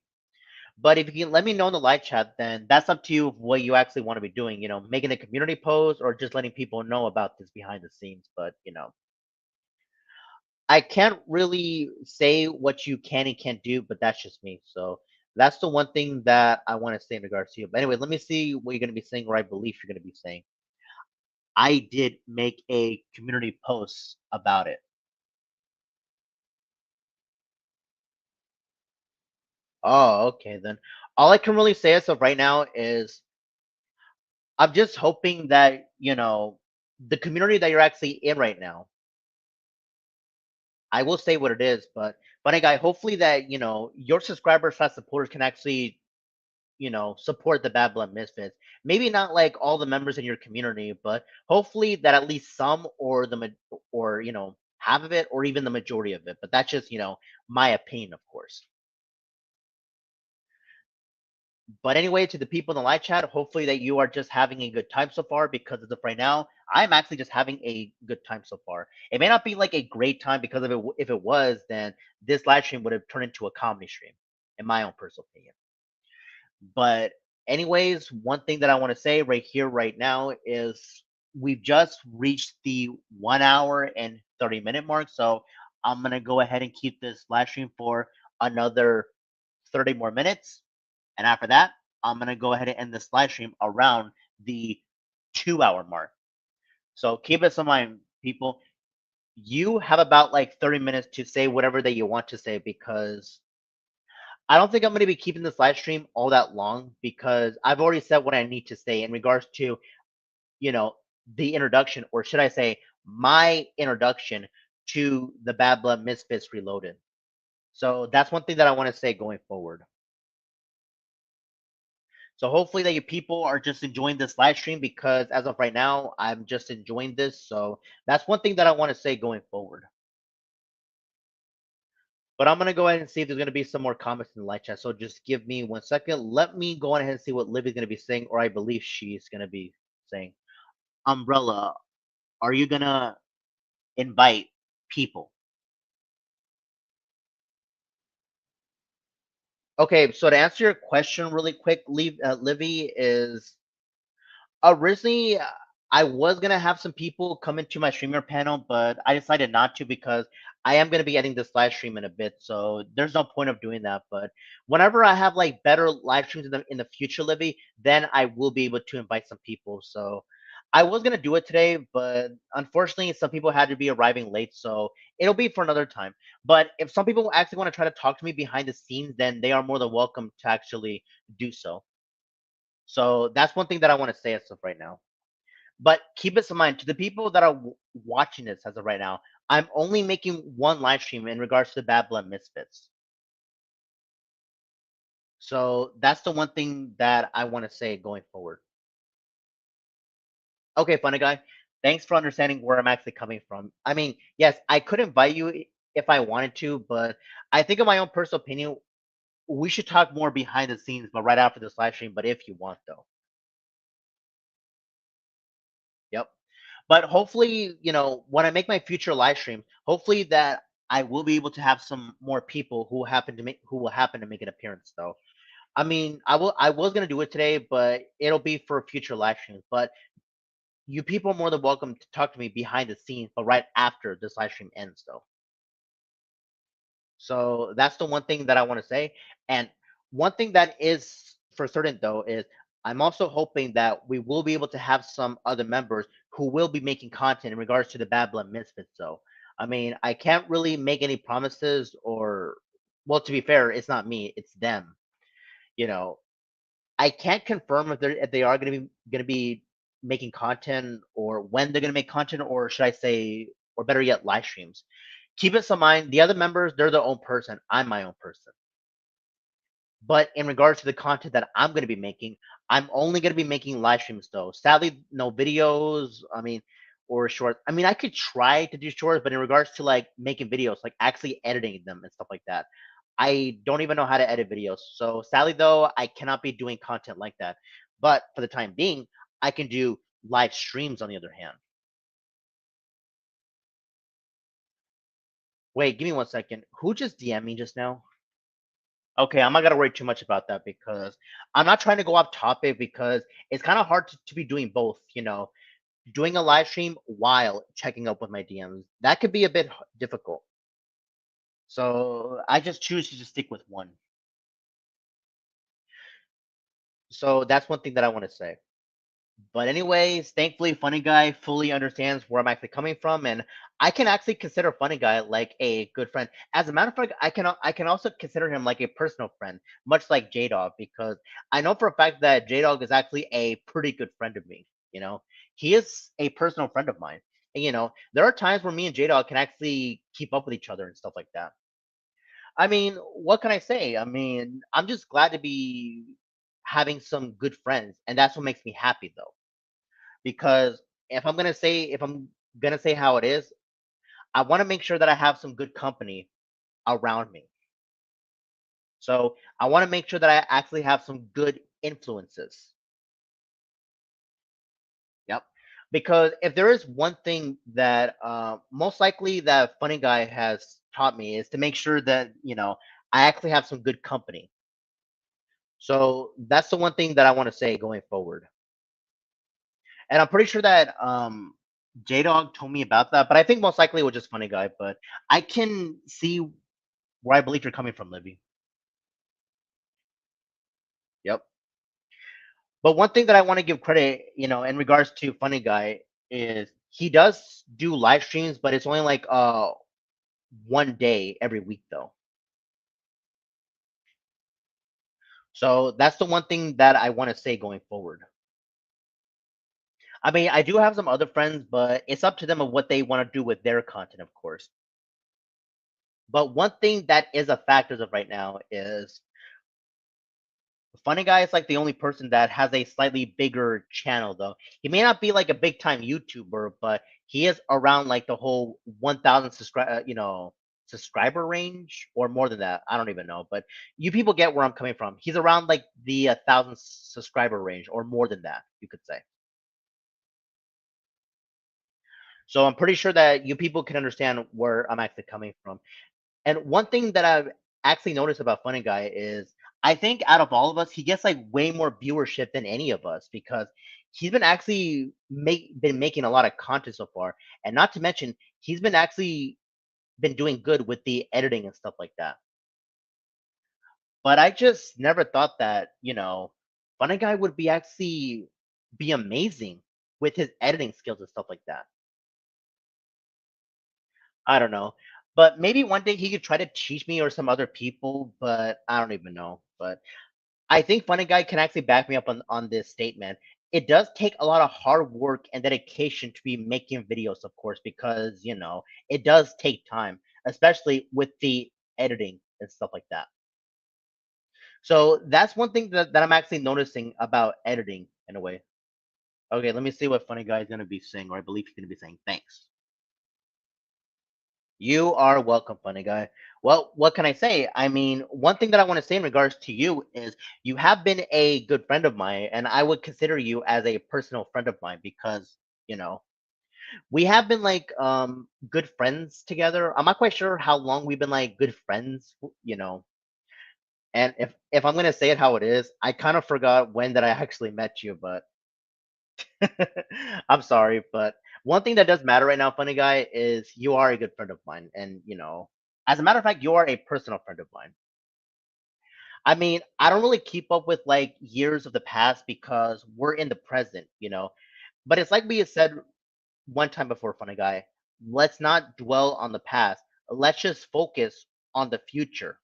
Speaker 1: But if you can let me know in the live chat, then that's up to you what you actually want to be doing. Making a community post or just letting people know about this behind the scenes. But I can't really say what you can and can't do, but that's just me. So that's the one thing that I want to say in regards to you. But anyway, let me see what you're going to be saying, or I believe you're going to be saying. I did make a community post about it. Oh, okay then. All I can really say as of right now is I'm just hoping that, the community that you're actually in right now, I will say what it is, but funny guy, hopefully that, your subscribers slash supporters can actually support the Bad Blood Misfits. Maybe not like all the members in your community, but hopefully that at least some, or or half of it, or even the majority of it. But that's just my opinion, of course. But anyway, to the people in the live chat, hopefully that you are just having a good time so far, because as of right now, I'm actually just having a good time so far. It may not be like a great time, because if it was, then this live stream would have turned into a comedy stream, in my own personal opinion. But anyways, one thing that I want to say right here, right now, is we've just reached the 1 hour and 30-minute mark. So I'm gonna go ahead and keep this live stream for another 30 more minutes. And after that, I'm gonna go ahead and end this live stream around the 2 hour mark. So keep this in mind, people. You have about like 30 minutes to say whatever that you want to say, because I don't think I'm going to be keeping this live stream all that long because I've already said what I need to say in regards to, you know, the introduction, or should I say, my introduction to the Bad Blood Misfits Reloaded. So that's one thing that I want to say going forward. So hopefully that you people are just enjoying this live stream because as of right now, I'm just enjoying this. So that's one thing that I want to say going forward. But I'm gonna go ahead and see if there's gonna be some more comments in the live chat. So just give me 1 second. Let me go ahead and see what Livy's gonna be saying, or I believe she's gonna be saying. Umbrella, are you gonna invite people? Okay, so to answer your question really quick, Livy is originally, I was gonna have some people come into my streamer panel, but I decided not to because I am gonna be ending this live stream in a bit, so there's no point of doing that. But whenever I have like better live streams in the future, Livy, then I will be able to invite some people. So I was gonna do it today, but unfortunately, some people had to be arriving late, so it'll be for another time. But if some people actually want to try to talk to me behind the scenes, then they are more than welcome to actually do so. So that's one thing that I want to say as of right now. But keep this in mind to the people that are watching this as of right now. I'm only making one live stream in regards to the Bad Blood Misfits. So that's the one thing that I want to say going forward. Okay, funny guy. Thanks for understanding where I'm actually coming from. I mean, yes, I could invite you if I wanted to, but I think in my own personal opinion, we should talk more behind the scenes, but right after this live stream. But if you want, though, yep. But hopefully, when I make my future live streams, hopefully that I will be able to have some more people who will happen to make an appearance though. I mean, I was gonna do it today, but it'll be for future live streams. But you people are more than welcome to talk to me behind the scenes, but right after this live stream ends though. So that's the one thing that I want to say. And one thing that is for certain though is I'm also hoping that we will be able to have some other members who will be making content in regards to the Bad Blood Misfits. So I mean, I can't really make any promises or well, to be fair, it's not me, it's them. You know, I can't confirm if they are gonna be making content or when they're gonna make content, or should I say, or better yet, live streams. Keep this in mind, the other members, they're their own person. I'm my own person. But in regards to the content that I'm going to be making, I'm only going to be making live streams though. Sadly, no videos. I mean, or shorts. I mean, I could try to do shorts, but in regards to like making videos, like actually editing them and stuff like that, I don't even know how to edit videos. So sadly, though, I cannot be doing content like that. But for the time being, I can do live streams on the other hand. Wait, give me 1 second. Who just DM'd me just now? Okay, I'm not gonna worry too much about that because I'm not trying to go off topic because it's kind of hard to be doing both, doing a live stream while checking up with my DMs. That could be a bit difficult. So I just choose to just stick with one. So that's one thing that I want to say. But anyways, thankfully, Funny Guy fully understands where I'm actually coming from, and I can actually consider Funny Guy like a good friend. As a matter of fact, I can also consider him like a personal friend, much like J Dog, because I know for a fact that J Dog is actually a pretty good friend of me. He is a personal friend of mine, and there are times where me and J Dog can actually keep up with each other and stuff like that. I mean, what can I say? I mean, I'm just glad to be having some good friends, and that's what makes me happy, though because if I'm gonna say how it is, I want to make sure that I have some good company around me. So I want to make sure that I actually have some good influences. Yep. Because if there is one thing that most likely that Funny Guy has taught me is to make sure that I actually have some good company. So that's the one thing that I want to say going forward. And I'm pretty sure that J Dog told me about that, but I think most likely it was just Funny Guy. But I can see where I believe you're coming from, Livy. Yep. But one thing that I want to give credit, in regards to Funny Guy, is he does do live streams, but it's only like 1 day every week though. So that's the one thing that I want to say going forward. I mean, I do have some other friends, but it's up to them of what they want to do with their content, of course. But one thing that is a fact as of right now is Funny Guy is like the only person that has a slightly bigger channel, though. He may not be like a big time YouTuber, but he is around like the whole 1,000 subscriber range or more than that. I don't even know, but you people get where I'm coming from. He's around like the 1,000 subscriber range or more than that, you could say. So I'm pretty sure that you people can understand where I'm actually coming from. And one thing that I've actually noticed about Funny Guy is I think out of all of us, he gets like way more viewership than any of us because he's been actually been making a lot of content so far. And not to mention, he's been actually been doing good with the editing and stuff like that. But I just never thought that, Funny Guy would be actually be amazing with his editing skills and stuff like that. I don't know. But maybe one day he could try to teach me or some other people, but I don't even know. But I think Funny Guy can actually back me up on this statement. It does take a lot of hard work and dedication to be making videos, of course, because it does take time, especially with the editing and stuff like that. So that's one thing that I'm actually noticing about editing in a way. Okay, let me see what Funny Guy is gonna be saying, or I believe he's gonna be saying. Thanks. You are welcome, funny guy. Well, what can I say? I mean, one thing that I want to say in regards to you is you have been a good friend of mine, and I would consider you as a personal friend of mine because, you know, we have been like good friends together. I'm not quite sure how long we've been like good friends, and if I'm gonna say it how it is, I kind of forgot when that I actually met you, but I'm sorry, but one thing that does matter right now, funny guy, is you are a good friend of mine, and as a matter of fact, you are a personal friend of mine. I mean, I don't really keep up with like years of the past because we're in the present, But it's like we had said one time before, funny guy. Let's not dwell on the past. Let's just focus on the future.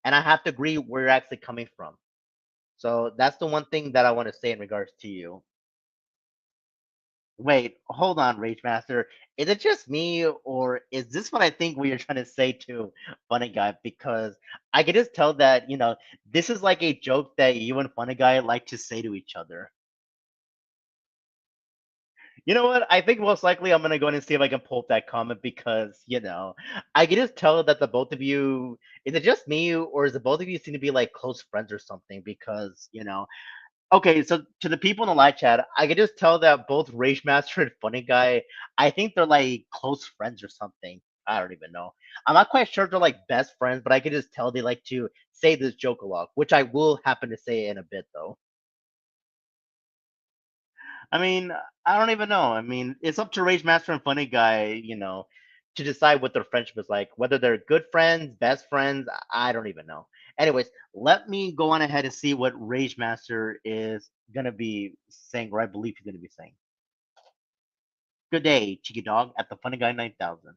Speaker 1: And I have to agree where you're actually coming from. So that's the one thing that I want to say in regards to you. Wait, hold on, Rage Master. Is it just me, or is this what I think we are trying to say to Funny Guy? Because I can just tell that, this is like a joke that you and Funny Guy like to say to each other. You know what? I think most likely I'm gonna go in and see if I can pull up that comment because, I can just tell that the both of you, is it just me, or is the both of you seem to be like close friends or something? Because, Okay, so to the people in the live chat, I could just tell that both Rage Master and Funny Guy, I think they're like close friends or something. I don't even know. I'm not quite sure if they're like best friends, but I could just tell they like to say this joke a lot, which I will happen to say in a bit though. I mean, I don't even know. I mean, it's up to Rage Master and Funny Guy, to decide what their friendship is like. Whether they're good friends, best friends, I don't even know. Anyways, let me go on ahead and see what Rage Master is gonna be saying, or I believe he's gonna be saying. Good day, Cheeky Dog, at the Funny Guy 9000.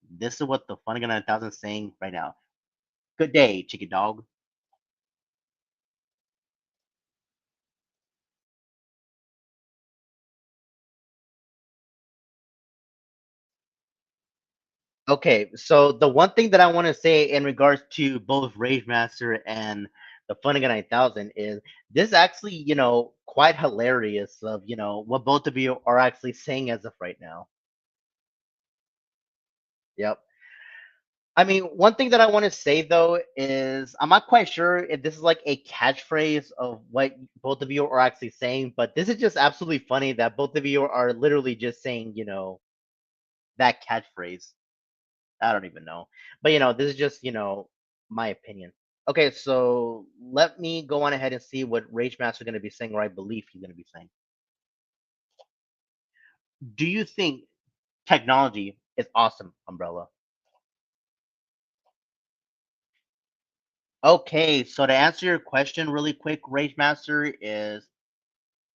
Speaker 1: This is what the Funny Guy 9000 is saying right now. Good day, Cheeky Dog. Okay, so the one thing that I want to say in regards to both Rage Master and the Funny Guy 9000 is this actually, quite hilarious of, what both of you are actually saying as of right now. Yep. I mean, one thing that I want to say though is I'm not quite sure if this is like a catchphrase of what both of you are actually saying, but this is just absolutely funny that both of you are literally just saying, that catchphrase. I don't even know. But this is just, my opinion. Okay, so let me go on ahead and see what Rage Master is going to be saying, or I believe he's going to be saying. Do you think technology is awesome, Umbrella? Okay, so to answer your question really quick, Rage Master, is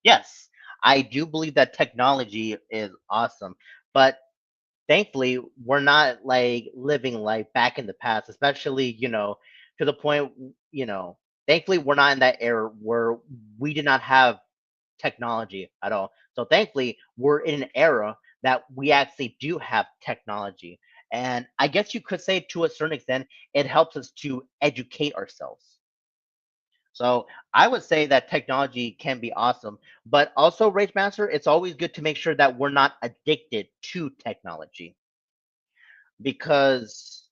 Speaker 1: yes. I do believe that technology is awesome, but thankfully we're not like living like back in the past, especially, to the point you know, thankfully we're not in that era where we did not have technology at all. So thankfully we're in an era that we actually do have technology. And I guess you could say to a certain extent, it helps us to educate ourselves. So I would say that technology can be awesome, but also Rage Master, it's always good to make sure that we're not addicted to technology because,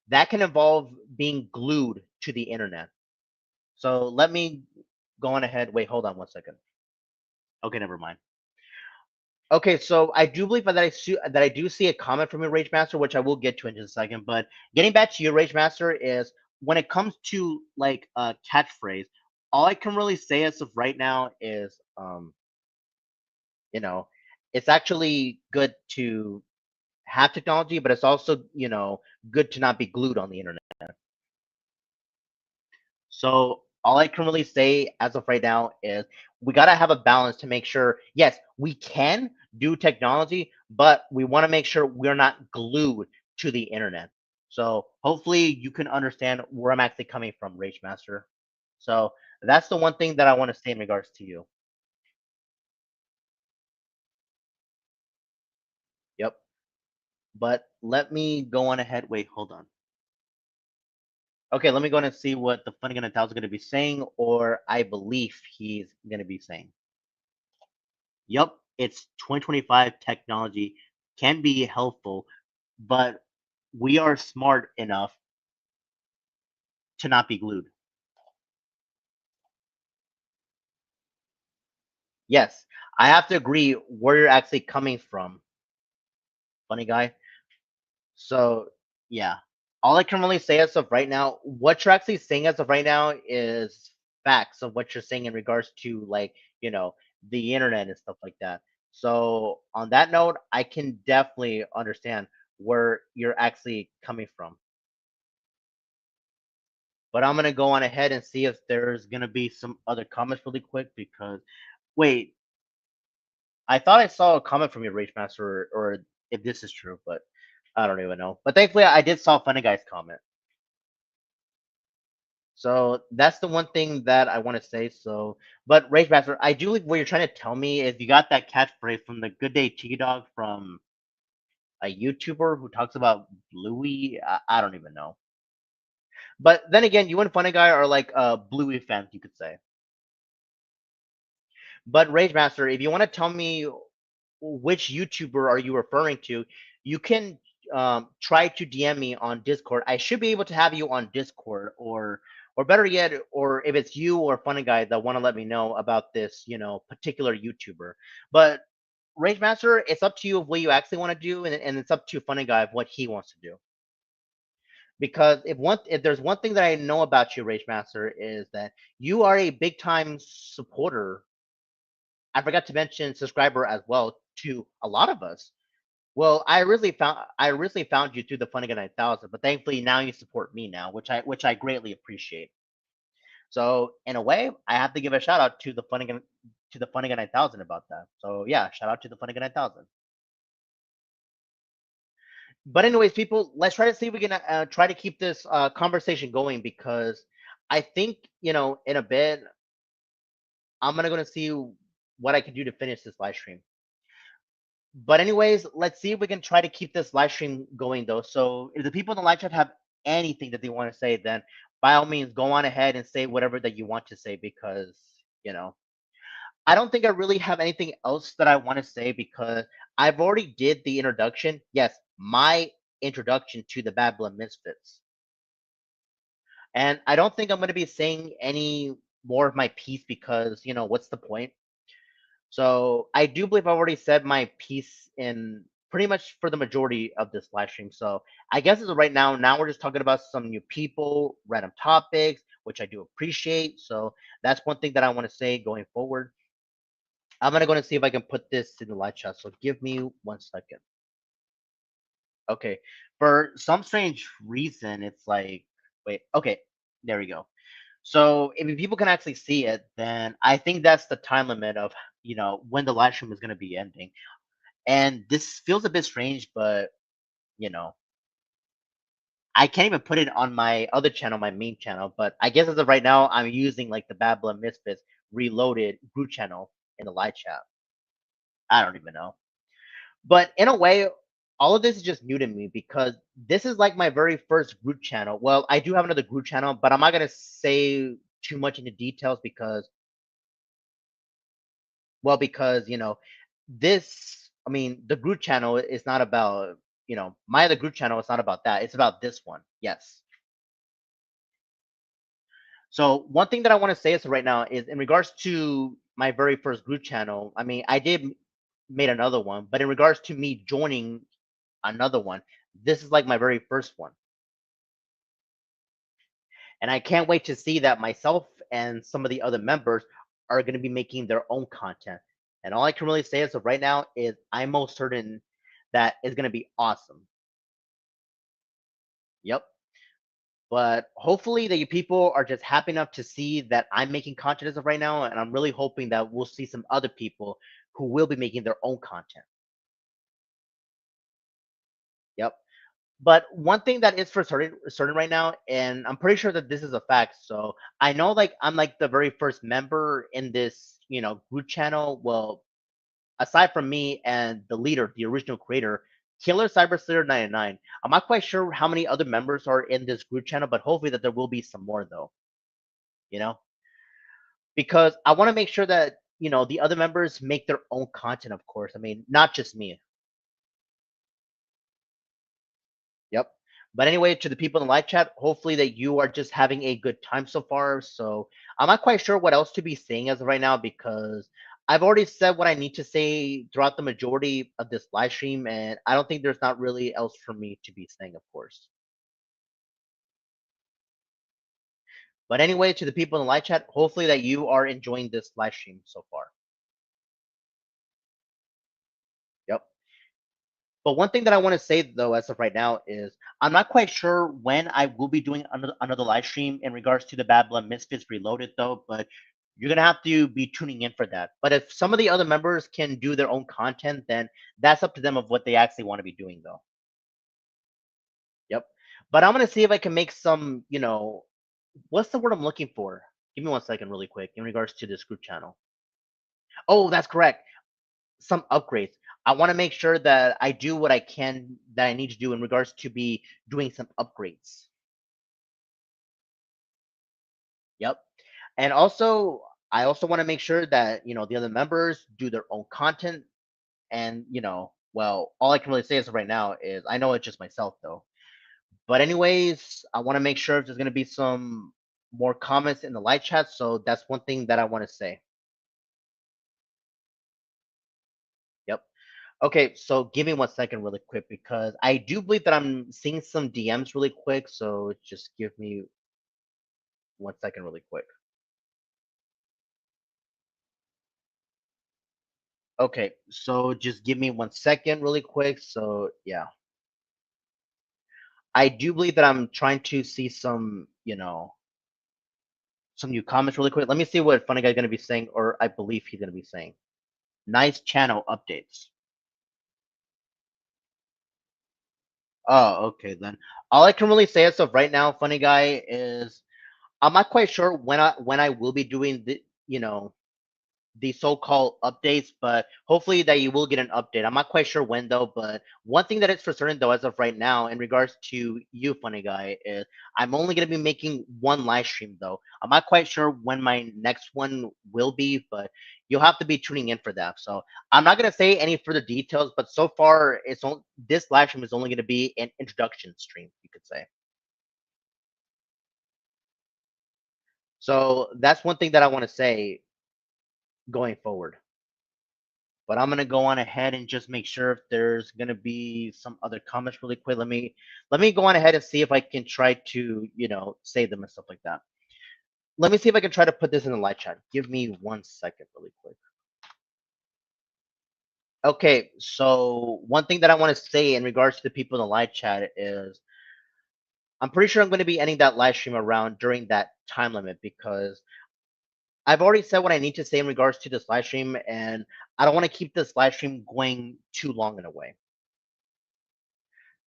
Speaker 1: that can involve being glued to the internet. So let me go on ahead. Wait, hold on one second. Okay, never mind. Okay, so I do believe that I do see a comment from your Rage Master, which I will get to in just a second. But getting back to your Rage Master is when it comes to like a catchphrase, all I can really say as of right now is, you know, it's actually good to have technology, but it's also, good to not be glued on the internet. So all I can really say as of right now is we got to have a balance to make sure, yes, we can do technology, but we want to make sure we're not glued to the internet. So hopefully you can understand where I'm actually coming from, Rage Master. So that's the one thing that I want to say in regards to you. Yep. But let me go on ahead. Wait, hold on. Okay, let me go on and see what the Funny Gun is going to be saying, or I believe he's going to be saying. Yep, it's 2025 technology can be helpful, but we are smart enough to not be glued. Yes, I have to agree where you're actually coming from, funny guy. So, yeah, all I can really say as of right now, what you're actually saying as of right now is facts of what you're saying in regards to like, the internet and stuff like that. So, on that note, I can definitely understand where you're actually coming from. But I'm gonna go on ahead and see if there's gonna be some other comments really quick because wait, I thought I saw a comment from your Rage Master or if this is true, but I don't even know. But thankfully I did saw Funny Guy's comment. So that's the one thing that I want to say. So but Rage Master, I do like what you're trying to tell me is you got that catchphrase from the Good Day Cheeky Dog from a YouTuber who talks about Bluey. I don't even know. But then again, you and Funny Guy are like Bluey fans, you could say. But Rage Master, if you want to tell me which YouTuber are you referring to, you can try to DM me on Discord. I should be able to have you on Discord, or better yet, or if it's you or Funny Guy that want to let me know about this, particular YouTuber. But Rage Master, it's up to you of what you actually want to do, and it's up to Funny Guy of what he wants to do. Because if there's one thing that I know about you, Rage Master, is that you are a big time supporter. I forgot to mention subscriber as well to a lot of us. Well, I originally found you through the Funny Guy 9000, but thankfully now you support me now, which I greatly appreciate. So in a way, I have to give a shout out to the Funny Guy 9000 about that. So yeah, shout out to the Funny Guy 9000. But anyways, people, let's try to see if we can try to keep this conversation going because I think in a bit I'm gonna see what I can do to finish this live stream. But anyways, let's see if we can try to keep this live stream going though. So if the people in the live chat have anything that they want to say, then by all means go on ahead and say whatever that you want to say because you know I don't think I really have anything else that I want to say because I've already did the introduction. Yes, my introduction to the Bad Blood Misfits. And I don't think I'm going to be saying any more of my piece because, what's the point? So I do believe I've already said my piece in pretty much for the majority of this live stream. So I guess as of right now, we're just talking about some new people, random topics, which I do appreciate. So that's one thing that I want to say going forward. I'm gonna go and see if I can put this in the live chat. So give me 1 second. Okay. For some strange reason, it's like, wait, okay, there we go. So if people can actually see it, then I think that's the time limit of when the live stream is going to be ending. And this feels a bit strange, but you know, I can't even put it on my other channel, my main channel, but I guess as of right now, I'm using like the Bad Blood Misfits Reloaded group channel in the live chat. I don't even know. But in a way, all of this is just new to me because this is like my very first group channel. Well, I do have another group channel, but I'm not gonna say too much into details because, well, because this. I mean, the group channel is not about my other group channel. It's not about that. It's about this one. Yes. So one thing that I want to say is right now is in regards to my very first group channel. I mean, I did made another one, but in regards to me joining another one, this is like my very first one, and I can't wait to see that myself and some of the other members are going to be making their own content. And all I can really say as of right now is I'm most certain that is going to be awesome. Yep. But hopefully the people are just happy enough to see that I'm making content as of right now, and I'm really hoping that we'll see some other people who will be making their own content. Yep. But one thing that is for certain right now, and I'm pretty sure that this is a fact. So I know like I'm like the very first member in this, group channel. Well, aside from me and the leader, the original creator, Killer Cyber Slayer 99. I'm not quite sure how many other members are in this group channel, but hopefully that there will be some more though, you know? Because I want to make sure that, the other members make their own content, of course. I mean, not just me. Yep. But anyway, to the people in the live chat, hopefully that you are just having a good time so far. So I'm not quite sure what else to be saying as of right now because I've already said what I need to say throughout the majority of this live stream, and I don't think there's not really else for me to be saying, of course. But anyway, to the people in the live chat, hopefully that you are enjoying this live stream so far. Yep. But one thing that I want to say though, as of right now, is I'm not quite sure when I will be doing another live stream in regards to the Bad Blood Misfits Reloaded though, but you're gonna have to be tuning in for that. But if some of the other members can do their own content, then that's up to them of what they actually want to be doing though. Yep. But I'm gonna see if I can make some, what's the word I'm looking for? Give me one second really quick in regards to this group channel. Oh, that's correct. Some upgrades. I want to make sure that I do what I can that I need to do in regards to be doing some upgrades. Yep. And also, I also want to make sure that, the other members do their own content. And, well, all I can really say as of right now is I know it's just myself though. But anyways, I want to make sure if there's going to be some more comments in the live chat. So that's one thing that I want to say. Yep. Okay, so give me one second really quick because I do believe that I'm seeing some DMs really quick. So just give me one second really quick. Okay, so just give me one second really quick. So yeah, I do believe that I'm trying to see some, some new comments really quick. Let me see what Funny Guy's gonna be saying, or I believe he's gonna be saying. Nice channel updates. Oh, okay then. All I can really say as of right now, Funny Guy, is I'm not quite sure when I will be doing the so-called updates, but hopefully that you will get an update. I'm not quite sure when though, but one thing that is for certain though, as of right now, in regards to you, Funny Guy, is I'm only gonna be making one live stream though. I'm not quite sure when my next one will be, but you'll have to be tuning in for that. So I'm not gonna say any further details, but so far this live stream is only gonna be an introduction stream, you could say. So that's one thing that I want to say going forward. But I'm gonna go on ahead and just make sure if there's gonna be some other comments really quick. Let me go on ahead and see if I can try to, save them and stuff like that. Let me see if I can try to put this in the live chat. Give me one second really quick. Okay, so one thing that I want to say in regards to the people in the live chat is I'm pretty sure I'm going to be ending that live stream around during that time limit because I've already said what I need to say in regards to this live stream, and I don't want to keep this live stream going too long in a way.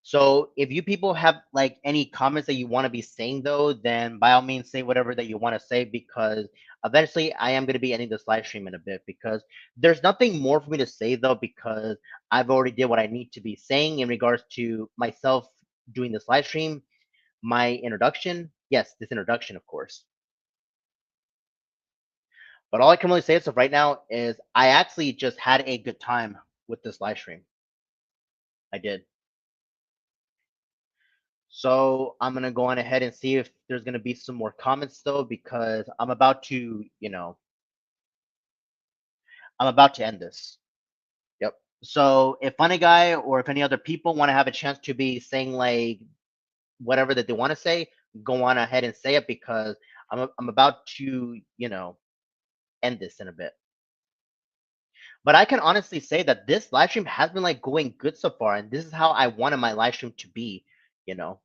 Speaker 1: So if you people have like any comments that you want to be saying though, then by all means say whatever that you want to say because eventually I am going to be ending this live stream in a bit because there's nothing more for me to say though because I've already did what I need to be saying in regards to myself doing this live stream, my introduction. Yes, this introduction, of course. But all I can really say as of right now is I actually just had a good time with this live stream. I did. So I'm gonna go on ahead and see if there's gonna be some more comments though, because I'm about to, I'm about to end this. Yep. So if Funny Guy or if any other people want to have a chance to be saying like whatever that they want to say, go on ahead and say it because I'm about to, end this in a bit. But I can honestly say that this live stream has been like going good so far, and this is how I wanted my live stream to be, you know.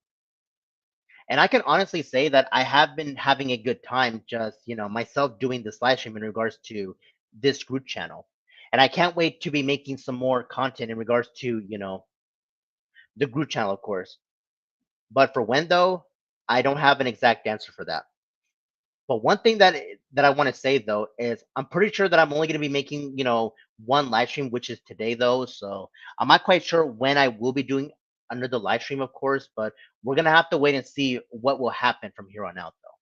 Speaker 1: And I can honestly say that I have been having a good time just, myself doing this live stream in regards to this group channel. And I can't wait to be making some more content in regards to, the group channel, of course. But for when though, I don't have an exact answer for that. But one thing that I want to say though is I'm pretty sure that I'm only going to be making, one live stream, which is today though. So I'm not quite sure when I will be doing another live stream, of course, but we're gonna have to wait and see what will happen from here on out though.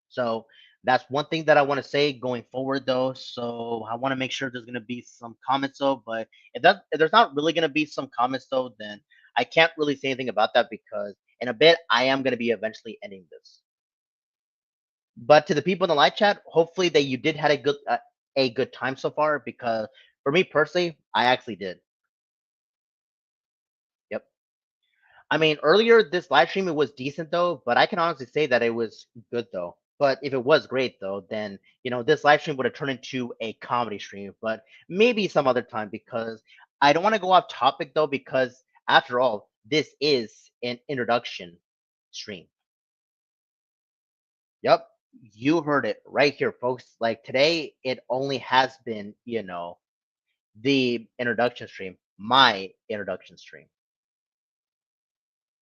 Speaker 1: So that's one thing that I want to say going forward though. So I want to make sure there's gonna be some comments though. But if there's not really gonna be some comments though, then I can't really say anything about that because in a bit I am gonna be eventually ending this. But to the people in the live chat, hopefully that you did had a good time so far because for me personally, I actually did. Yep. I mean, earlier this live stream it was decent though, but I can honestly say that it was good though. But if it was great though, then this live stream would have turned into a comedy stream. But maybe some other time because I don't want to go off topic though because after all, this is an introduction stream. Yep, you heard it right here, folks. Like today, it only has been, the introduction stream, my introduction stream.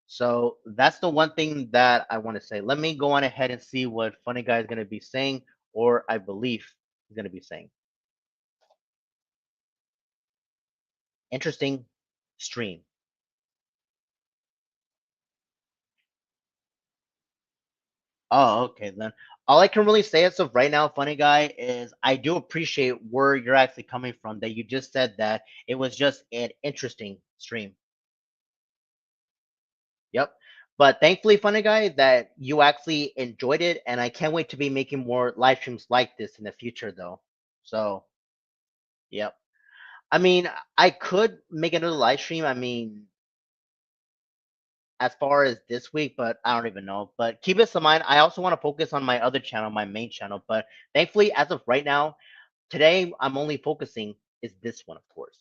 Speaker 1: So that's the one thing that I want to say. Let me go on ahead and see what Funny Guy is going to be saying, or I believe he's going to be saying. Interesting stream. Oh, okay then. All I can really say as of right now, Funny Guy, is I do appreciate where you're actually coming from. That you just said that it was just an interesting stream. Yep. But thankfully, Funny Guy, that you actually enjoyed it, and I can't wait to be making more live streams like this in the future, though. So, yep. I mean, I could make another live stream. I mean, as far as this week, but I don't even know. But keep this in mind. I also want to focus on my other channel, my main channel. But thankfully, as of right now, today I'm only focusing is this one, of course.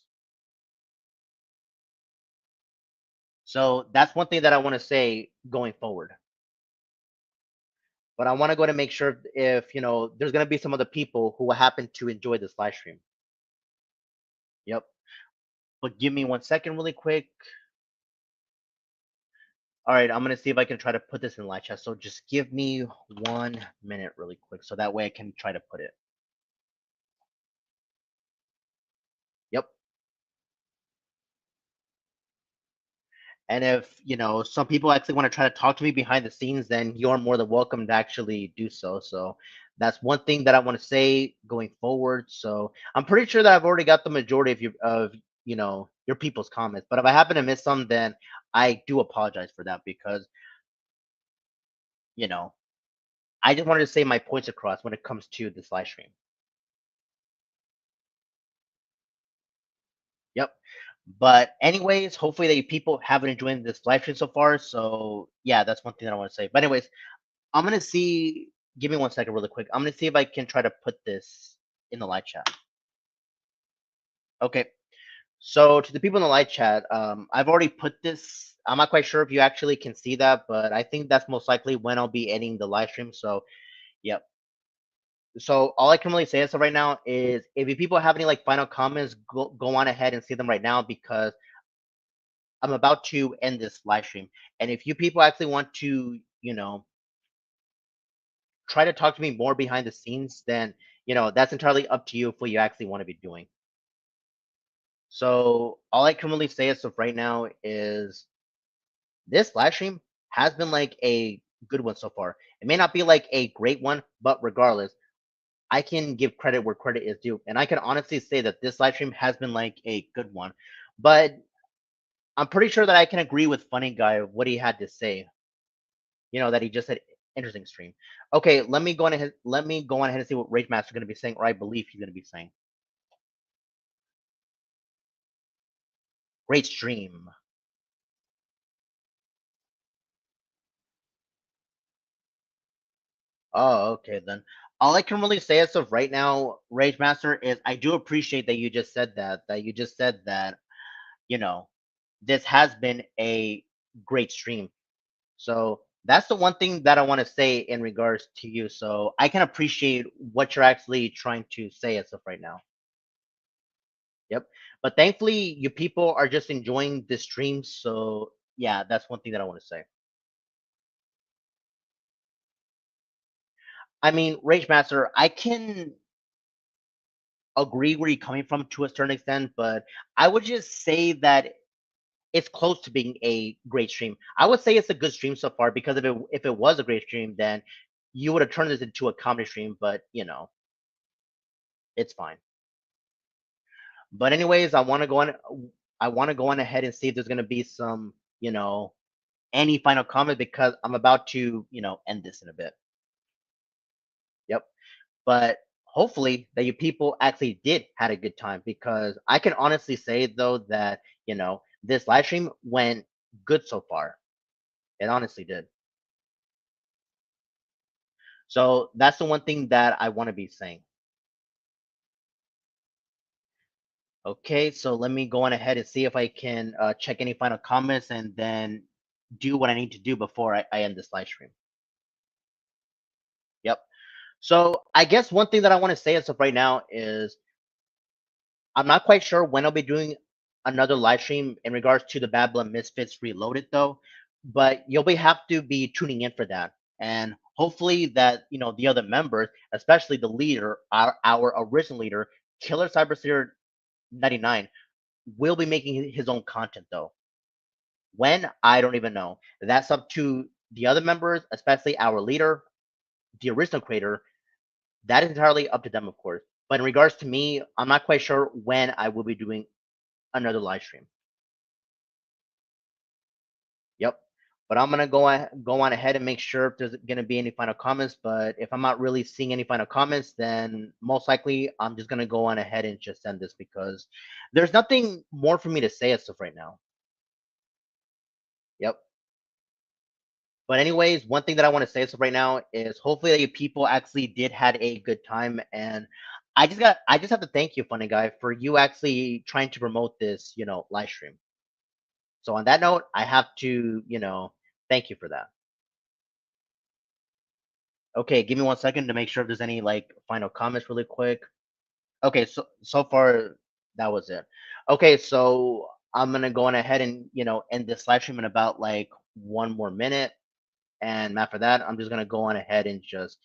Speaker 1: So that's one thing that I want to say going forward. But I want to go to make sure if there's gonna be some other people who will happen to enjoy this live stream. Yep. But give me 1 second, really quick. All right, I'm gonna see if I can try to put this in live chat. So just give me 1 minute, really quick, so that way I can try to put it. Yep. And if some people actually want to try to talk to me behind the scenes, then you're more than welcome to actually do so. So that's one thing that I want to say going forward. So I'm pretty sure that I've already got the majority of your people's comments. But if I happen to miss some, then I do apologize for that because you know I just wanted to say my points across when it comes to this live stream. Yep. But anyways, hopefully that you people have been enjoying this live stream so far. So yeah, that's one thing that I want to say. But anyways, I'm gonna see. Give me 1 second, really quick. I'm gonna see if I can try to put this in the live chat. Okay. So to the people in the live chat, I've already put this. I'm not quite sure if you actually can see that, but I think that's most likely when I'll be ending the live stream. So, yep. So all I can really say as of right now is if you people have any like final comments, go on ahead and see them right now because I'm about to end this live stream. And if you people actually want to, try to talk to me more behind the scenes, then, that's entirely up to you of what you actually want to be doing. So all I can really say as of right now is this live stream has been like a good one so far. It may not be like a great one, but regardless, I can give credit where credit is due. And I can honestly say that this live stream has been like a good one. But I'm pretty sure that I can agree with Funny Guy what he had to say. That he just said interesting stream. Okay, let me go on ahead and see what Rage Master is gonna be saying, or I believe he's gonna be saying. Great stream. Oh, okay then. All I can really say as of right now, Rage Master, is I do appreciate that you just said that. That you just said that, you know, this has been a great stream. So that's the one thing that I want to say in regards to you. So I can appreciate what you're actually trying to say as of right now. Yep. But thankfully, you people are just enjoying the stream. So yeah, that's one thing that I want to say. I mean, Rage Master, I can agree where you're coming from to a certain extent, but I would just say that it's close to being a great stream. I would say it's a good stream so far because if it was a great stream, then you would have turned this into a comedy stream. But it's fine. But anyways, I want to go on ahead and see if there's gonna be some any final comment because I'm about to end this in a bit. Yep. But hopefully that you people actually did had a good time because I can honestly say though that this live stream went good so far. It honestly did. So that's the one thing that I want to be saying. Okay, so let me go on ahead and see if I can check any final comments and then do what I need to do before I end this live stream. Yep. So I guess one thing that I want to say as of right now is I'm not quite sure when I'll be doing another live stream in regards to the Babylon Misfits Reloaded though, but you'll be have to be tuning in for that. And hopefully that, the other members, especially the leader, our original leader, Killer Cyberseer 99, will be making his own content though. When? I don't even know. That's up to the other members, especially our leader, the original creator. That is entirely up to them, of course. But in regards to me, I'm not quite sure when I will be doing another live stream. Yep. But I'm gonna go on ahead and make sure if there's gonna be any final comments. But if I'm not really seeing any final comments, then most likely I'm just gonna go on ahead and just send this because there's nothing more for me to say as of right now. Yep. But anyways, one thing that I want to say as of right now is hopefully that people actually did had a good time, and I just have to thank you, Funny Guy, for you actually trying to promote this live stream. So on that note, I have to thank you for that. Okay, give me 1 second to make sure if there's any like final comments really quick. Okay, so far that was it. Okay, so I'm gonna go on ahead and end this live stream in about like 1 more minute, and after that, I'm just gonna go on ahead and just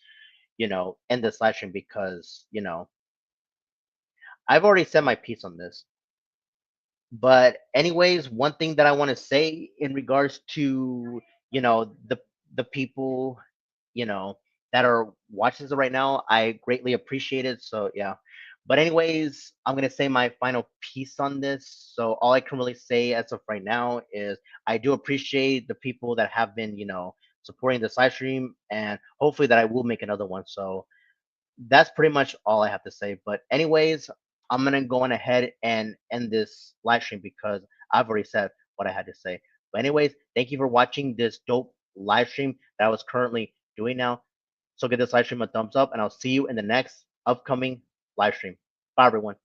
Speaker 1: end this live stream because I've already said my piece on this. But anyways, one thing that I want to say in regards to the people you know that are watching this right now, I greatly appreciate it. So yeah. But anyways, I'm gonna say my final piece on this. So all I can really say as of right now is I do appreciate the people that have been supporting this live stream, and hopefully that I will make another one. So that's pretty much all I have to say. But anyways, I'm gonna go on ahead and end this live stream because I've already said what I had to say. But anyways, thank you for watching this dope live stream that I was currently doing now. So give this live stream a thumbs up, and I'll see you in the next upcoming live stream. Bye, everyone.